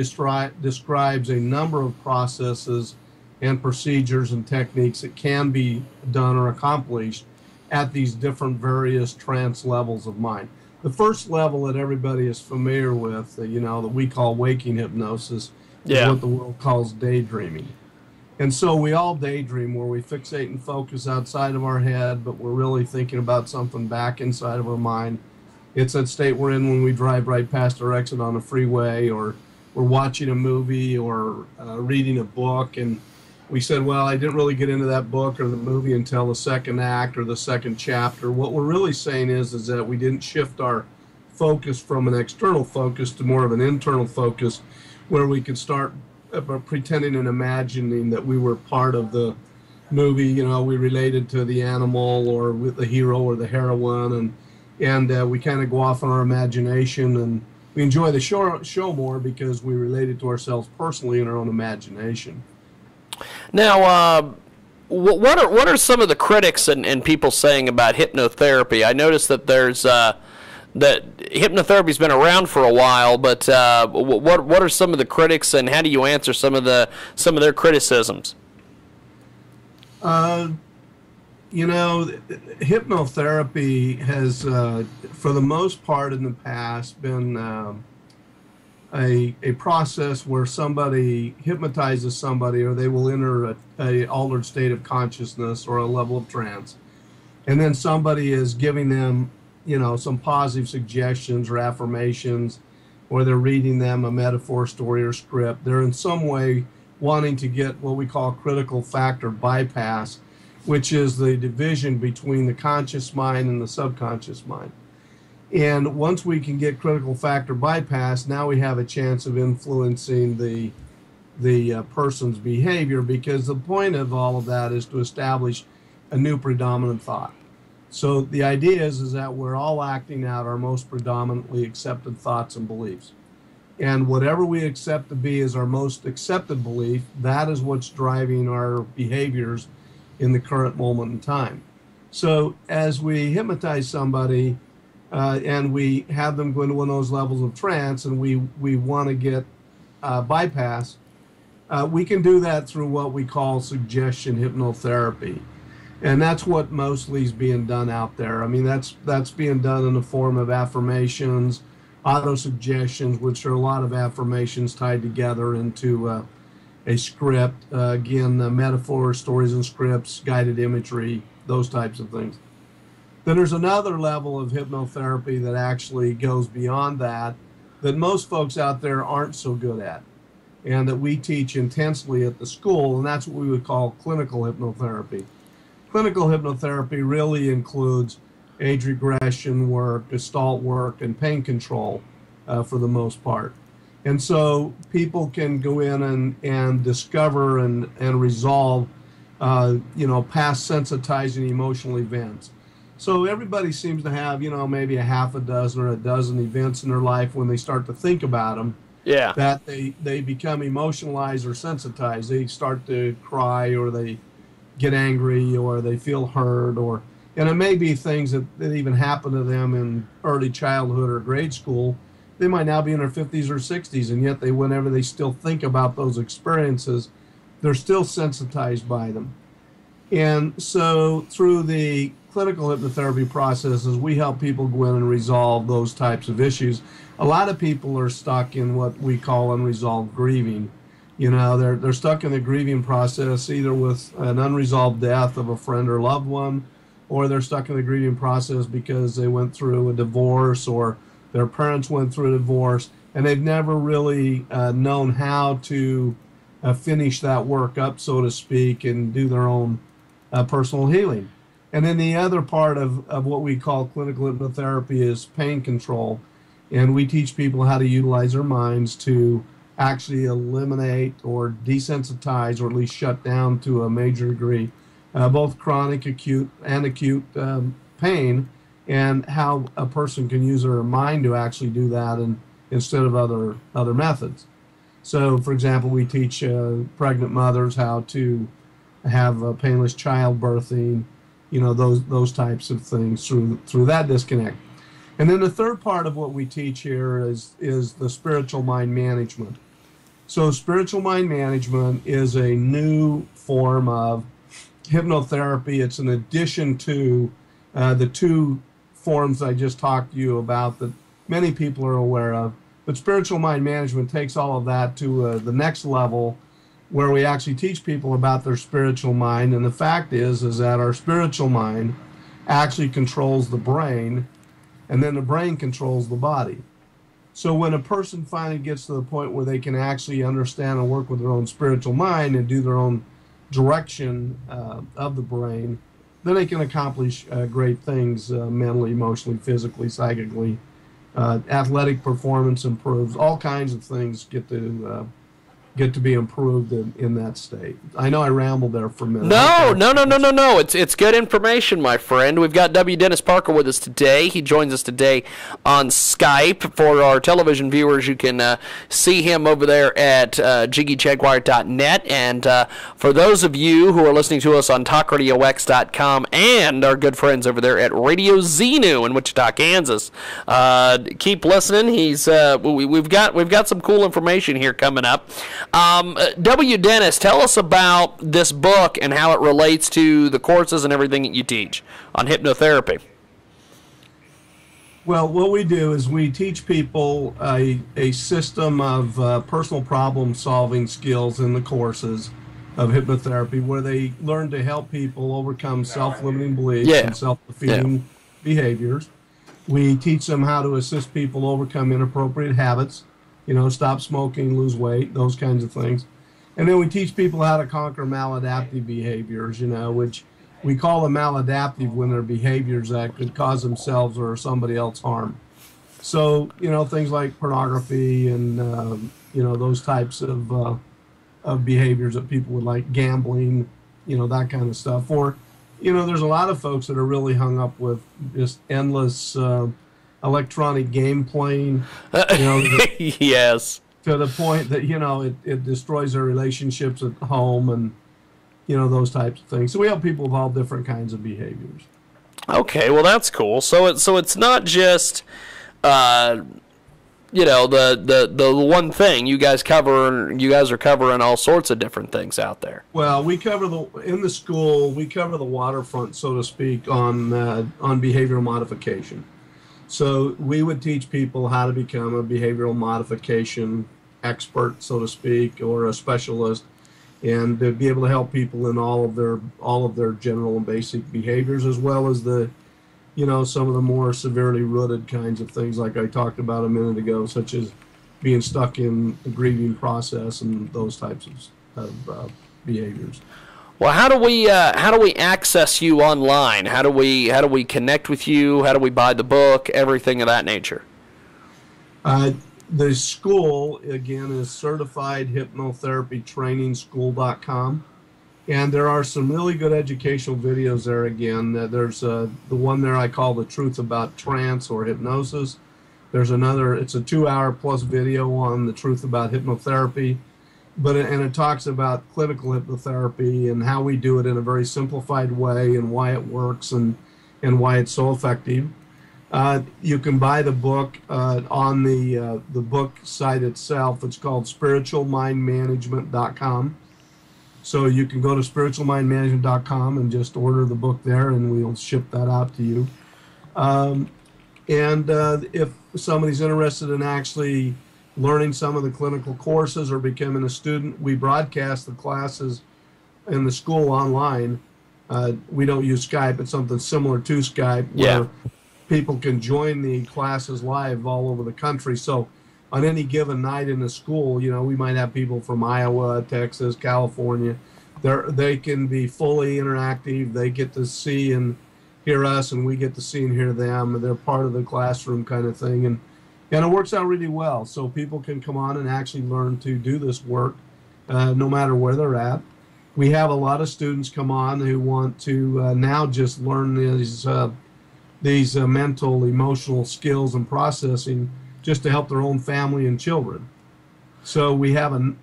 describes a number of processes and procedures and techniques that can be done or accomplished at these different various trance levels of mind. The first level that everybody is familiar with, that we call waking hypnosis, is what the world calls daydreaming. And so we all daydream, where we fixate and focus outside of our head, but we're really thinking about something back inside of our mind. It's that state we're in when we drive right past our exit on a freeway, or we're watching a movie, or reading a book, and we said, well, I didn't really get into that book or the movie until the second act or the second chapter. What we're really saying is that we didn't shift our focus from an external focus to more of an internal focus, where we could start pretending and imagining that we were part of the movie. We related to the animal or with the hero or the heroine, and we kind of go off on our imagination, and we enjoy the show more because we related to ourselves personally in our own imagination. Now, What are some of the critics and people saying about hypnotherapy? I noticed that there's that hypnotherapy's been around for a while, but what are some of the critics, and how do you answer some of their criticisms? Hypnotherapy has, for the most part in the past, been a process where somebody hypnotizes somebody, or they will enter a altered state of consciousness or a level of trance, and then somebody is giving them, some positive suggestions or affirmations, or they're reading them a metaphor, story, or script. They're in some way wanting to get what we call critical factor bypass, which is the division between the conscious mind and the subconscious mind. And once we can get critical factor bypass, now we have a chance of influencing the person's behavior, because the point of all of that is to establish a new predominant thought. So the idea is that we're all acting out our most predominantly accepted thoughts and beliefs. And whatever we accept to be as our most accepted belief, that is what's driving our behaviors in the current moment in time. So as we hypnotize somebody, and we have them go into one of those levels of trance, and we want to get bypass, we can do that through what we call suggestion hypnotherapy. And that's what mostly is being done out there. I mean, that's being done in the form of affirmations, auto-suggestions, which are a lot of affirmations tied together into a script. Again, metaphors, stories and scripts, guided imagery, those types of things. Then there's another level of hypnotherapy that actually goes beyond that most folks out there aren't so good at, and that we teach intensely at the school, and that's what we would call clinical hypnotherapy. Clinical hypnotherapy really includes age regression work, gestalt work, and pain control for the most part. And so people can go in and discover and resolve, past sensitizing emotional events. So everybody seems to have, maybe a half a dozen or a dozen events in their life when they start to think about them. Yeah. That they become emotionalized or sensitized. They start to cry, or they get angry, or they feel hurt, and it may be things that even happened to them in early childhood or grade school. They might now be in their 50s or 60s, and yet whenever they still think about those experiences, they're still sensitized by them. And so through the clinical hypnotherapy processes, we help people go in and resolve those types of issues. A lot of people are stuck in what we call unresolved grieving. They're stuck in the grieving process, either with an unresolved death of a friend or loved one, or they're stuck in the grieving process because they went through a divorce, or their parents went through a divorce, and they've never really known how to finish that work up, so to speak, and do their own personal healing. And then the other part of what we call clinical hypnotherapy is pain control. And we teach people how to utilize their minds to actually eliminate or desensitize, or at least shut down to a major degree, both chronic, acute pain, and how a person can use their mind to actually do that instead of other methods. So, for example, we teach pregnant mothers how to have painless childbirthing, those types of things through that disconnect. And then the third part of what we teach here is the spiritual mind management. So spiritual mind management is a new form of hypnotherapy. It's an addition to the two forms I just talked to you about that many people are aware of. But spiritual mind management takes all of that to the next level, where we actually teach people about their spiritual mind. And the fact is that our spiritual mind actually controls the brain, and then the brain controls the body. So when a person finally gets to the point where they can actually understand and work with their own spiritual mind and do their own direction of the brain, then they can accomplish great things mentally, emotionally, physically, psychically. Athletic performance improves. All kinds of things get to get to be improved in that state. I know I rambled there for a minute. No. It's good information, my friend. We've got W. Dennis Parker with us today. He joins us today on Skype. For our television viewers, you can see him over there at jiggyjaguar.net. And for those of you who are listening to us on talkradiox.com and our good friends over there at Radio Xenu in Wichita, Kansas, keep listening. We've got some cool information here coming up. W. Dennis, tell us about this book and how it relates to the courses and everything that you teach on hypnotherapy. Well, what we do is we teach people a system of personal problem-solving skills in the courses of hypnotherapy where they learn to help people overcome self-limiting beliefs and self-defeating behaviors. We teach them how to assist people overcome inappropriate habits, stop smoking, lose weight, those kinds of things. And then we teach people how to conquer maladaptive behaviors, which we call them maladaptive when they're behaviors that could cause themselves or somebody else harm. So, things like pornography and, those types of behaviors that people would like, gambling, that kind of stuff. Or, there's a lot of folks that are really hung up with just endless electronic game playing, yes, to the point that it destroys their relationships at home and those types of things. So we help people with all different kinds of behaviors. Okay, well that's cool. So it's not just the one thing. You guys are covering all sorts of different things out there. Well, we cover in the school we cover the waterfront, so to speak, on behavioral modification. So we would teach people how to become a behavioral modification expert, so to speak, or a specialist, and to be able to help people in all of their general and basic behaviors, as well as some of the more severely rooted kinds of things like I talked about a minute ago, such as being stuck in the grieving process and those types of behaviors. Well, how do we access you online? How do we connect with you? How do we buy the book? Everything of that nature. The school again is certifiedhypnotherapytrainingschool.com, and there are some really good educational videos there. Again, there's the one there I call The Truth About Trance or Hypnosis. There's another. It's a 2-hour plus video on the truth about hypnotherapy. And it talks about clinical hypnotherapy and how we do it in a very simplified way and why it works and why it's so effective. You can buy the book on the book site itself. It's called spiritualmindmanagement.com. So you can go to spiritualmindmanagement.com and just order the book there, and we'll ship that out to you. If somebody's interested in actually learning some of the clinical courses or becoming a student, we broadcast the classes in the school online. We don't use Skype. It's something similar to Skype where people can join the classes live all over the country. So on any given night in the school, we might have people from Iowa, Texas, California. They can be fully interactive. They get to see and hear us, and we get to see and hear them. And they're part of the classroom kind of thing. And it works out really well. So people can come on and actually learn to do this work no matter where they're at. We have a lot of students come on who want to now just learn these mental, emotional skills and processing just to help their own family and children. So we have a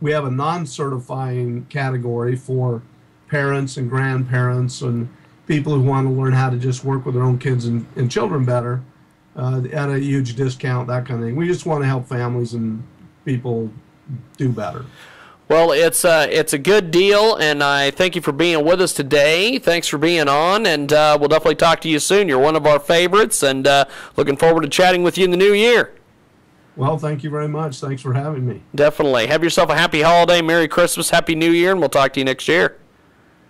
non-certifying category for parents and grandparents and people who want to learn how to just work with their own kids and children better at a huge discount, that kind of thing. We just want to help families and people do better. Well, it's a good deal, and I thank you for being with us today. Thanks for being on, and we'll definitely talk to you soon. You're one of our favorites, and looking forward to chatting with you in the new year. Well, thank you very much. Thanks for having me. Definitely. Have yourself a happy holiday, Merry Christmas, Happy New Year, and we'll talk to you next year.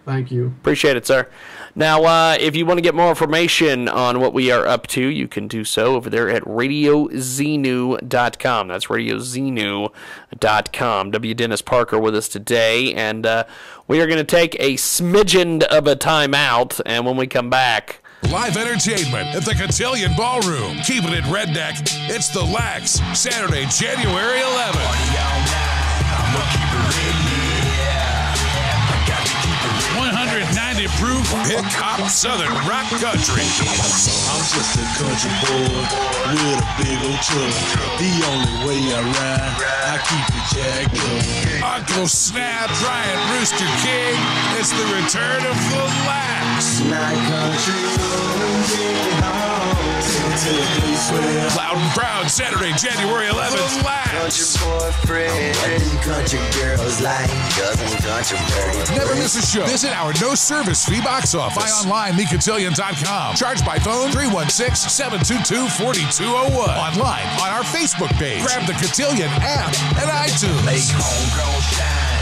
Thank you. Appreciate it, sir. Now, if you want to get more information on what we are up to, you can do so over there at radioxenu.com. That's radioxenu.com. W. Dennis Parker with us today, and we are going to take a smidgen of a time out, and when we come back, live entertainment at the Cotillion Ballroom. Keeping it redneck, it's The Lax, Saturday, January 11th. 190 proof hip-hop southern rock country. I'm just a country boy with a big old truck. The only way I ride, I keep it jacked up. Uncle Snap, Brian Rooster King. It's the return of the Lax. My country roads in home. To the place where Loud and proud, Saturday, January 11th, the Lax. country boyfriend and country girls like doesn't country dirty. Never miss a show. Visit our no-service fee box office. Buy online, mecotillion.com. Charge by phone, 316-722-4201. Online, on our Facebook page. Grab the Cotillion app and iTunes. Make homegrown shine.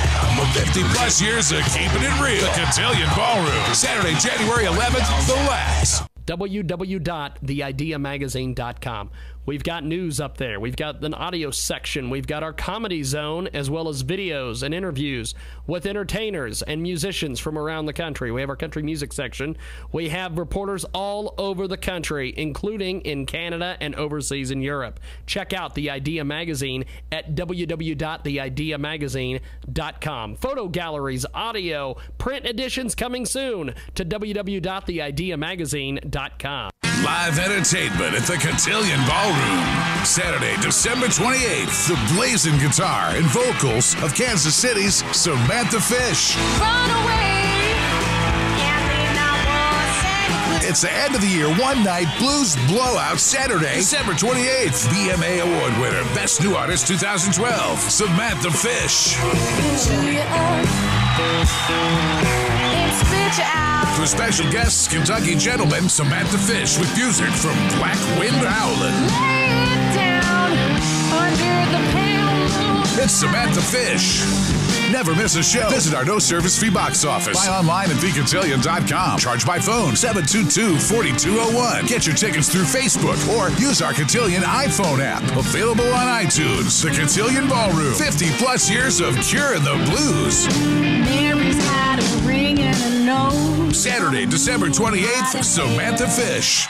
50 plus years of keeping it real. The Cotillion Ballroom. Saturday, January 11th, the Lax. www.theideamagazine.com. We've got news up there. We've got an audio section. We've got our comedy zone, as well as videos and interviews with entertainers and musicians from around the country. We have our country music section. We have reporters all over the country, including in Canada and overseas in Europe. Check out The Idea Magazine at www.theideamagazine.com. Photo galleries, audio, print editions coming soon to www.theideamagazine.com. Live entertainment at the Cotillion Ballroom. Saturday, December 28th, the blazing guitar and vocals of Kansas City's Samantha Fish. Run away. It's the end of the year one-night blues blowout Saturday, December 28th. BMA Award winner, Best New Artist 2012, Samantha Fish. For special guests, Kentucky gentleman Samantha Fish with music from Black Wind Howlin'. It's Samantha Fish. Never miss a show. Visit our no-service fee box office. Buy online at thecotillion.com. Charge by phone, 722-4201. Get your tickets through Facebook or use our Cotillion iPhone app. Available on iTunes. The Cotillion Ballroom. 50-plus years of curing the blues. Mary's had a ring and a nose. Saturday, December 28th, Samantha Fish.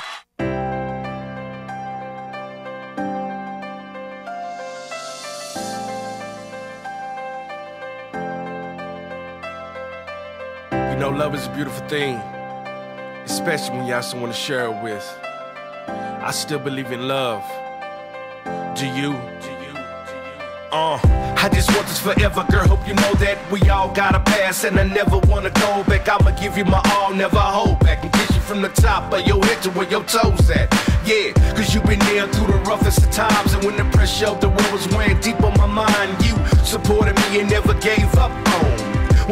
You know, love is a beautiful thing, especially when you have someone to share it with. I still believe in love. Do you? I just want this forever, girl, hope you know that we all got a past and I never wanna go back. I'ma give you my all, never hold back, and kiss you from the top of your head to where your toes at. Yeah, cause you've been there through the roughest of times, and when the pressure of the world was weighing deep on my mind, you supported me and never gave up on me.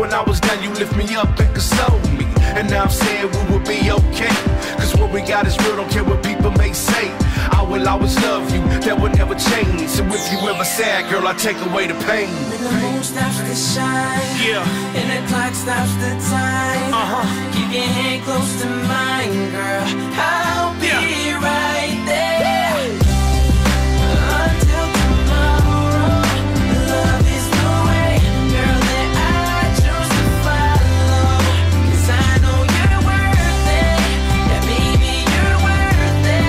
When I was down, you lift me up and console me. And now I'm saying we will be okay, cause what we got is real, don't care what people may say. I will always love you, that will never change. So if you ever sad, girl, I take away the pain. When the moon stops to shine, yeah, and the clock stops the time, keep your hand close to mine, girl. I'll be right there. Until tomorrow, love is the way, girl, that I choose to follow. Cause I know you're worth it, yeah, baby, you're worth it.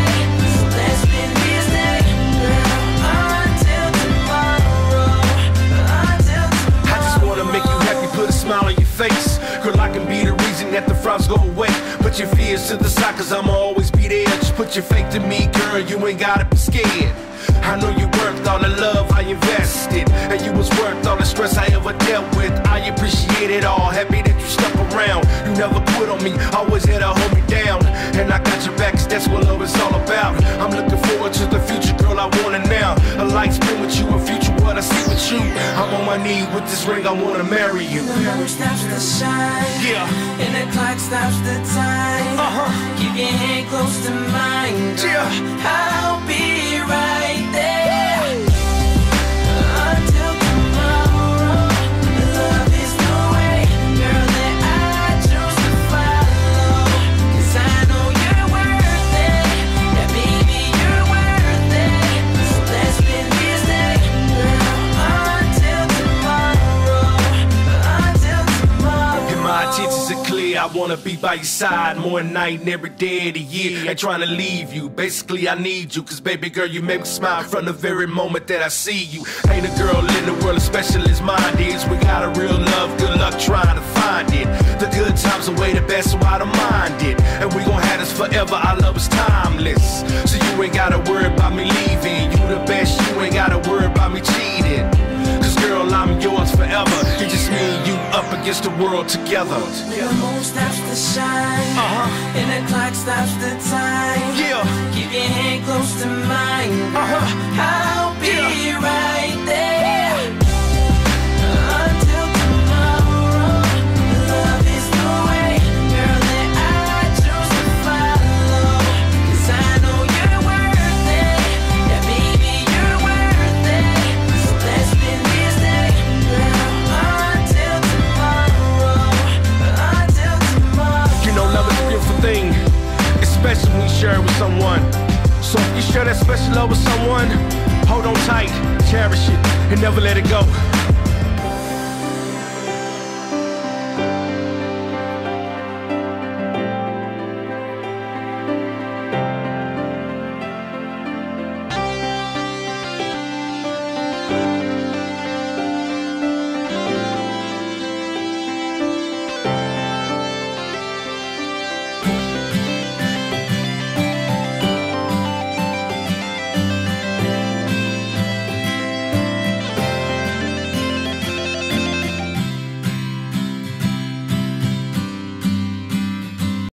So let's spend this day, girl, until tomorrow, until tomorrow. I just wanna make you happy, put a smile on your face. Girl, I can be the reason that the frowns go away. Put your fears to the side, cause I'ma always be there. Just put your faith in me, girl, you ain't gotta be scared. I know you worth all the love I invested, and you was worth all the stress I ever dealt with. I appreciate it all, happy that you stuck around. You never quit on me, always had to hold me down. And I got your back, cause that's what love is all about. I'm looking forward to the future, girl, I want it now. A life spent with you, a future what I see with you. I'm on my knee with this ring, I wanna marry you. The moon stops to shine, yeah, and the clock stops the time. Keep your hand close to mine, girl. I'll be right there. Until tomorrow, love is the way, girl, that I choose to follow. Cause I know you're worth it, yeah, baby, you're worth it. So let's spend this day, girl, until tomorrow, until tomorrow. And my intentions are clear, I wanna wanna be by your side more at night and every day of the year. Ain't trying to leave you, basically I need you. Cause baby girl, you make me smile from the very moment that I see you. Ain't a girl in the world as special as mine is. We got a real love, good luck trying to find it. The good times are way the best, so I don't mind it. And we gon' have this forever, our love is timeless. So you ain't gotta worry about me leaving. You the best, you ain't gotta worry about me cheating. Cause girl, I'm yours forever. It's just me and you up against the world together. The moon stops to shine, and the clock stops the time. Yeah. Keep your hand close to mine. I'll be right there until tomorrow. Love is the way, girl, that I choose to follow. Cause I know you're worth it. Yeah, baby, you're worth it. So let's spend this day, girl, until tomorrow. Until tomorrow. You know, love is a beautiful thing, especially when you share it with someone. So if you share that special love with someone, hold on tight, cherish it, and never let it go.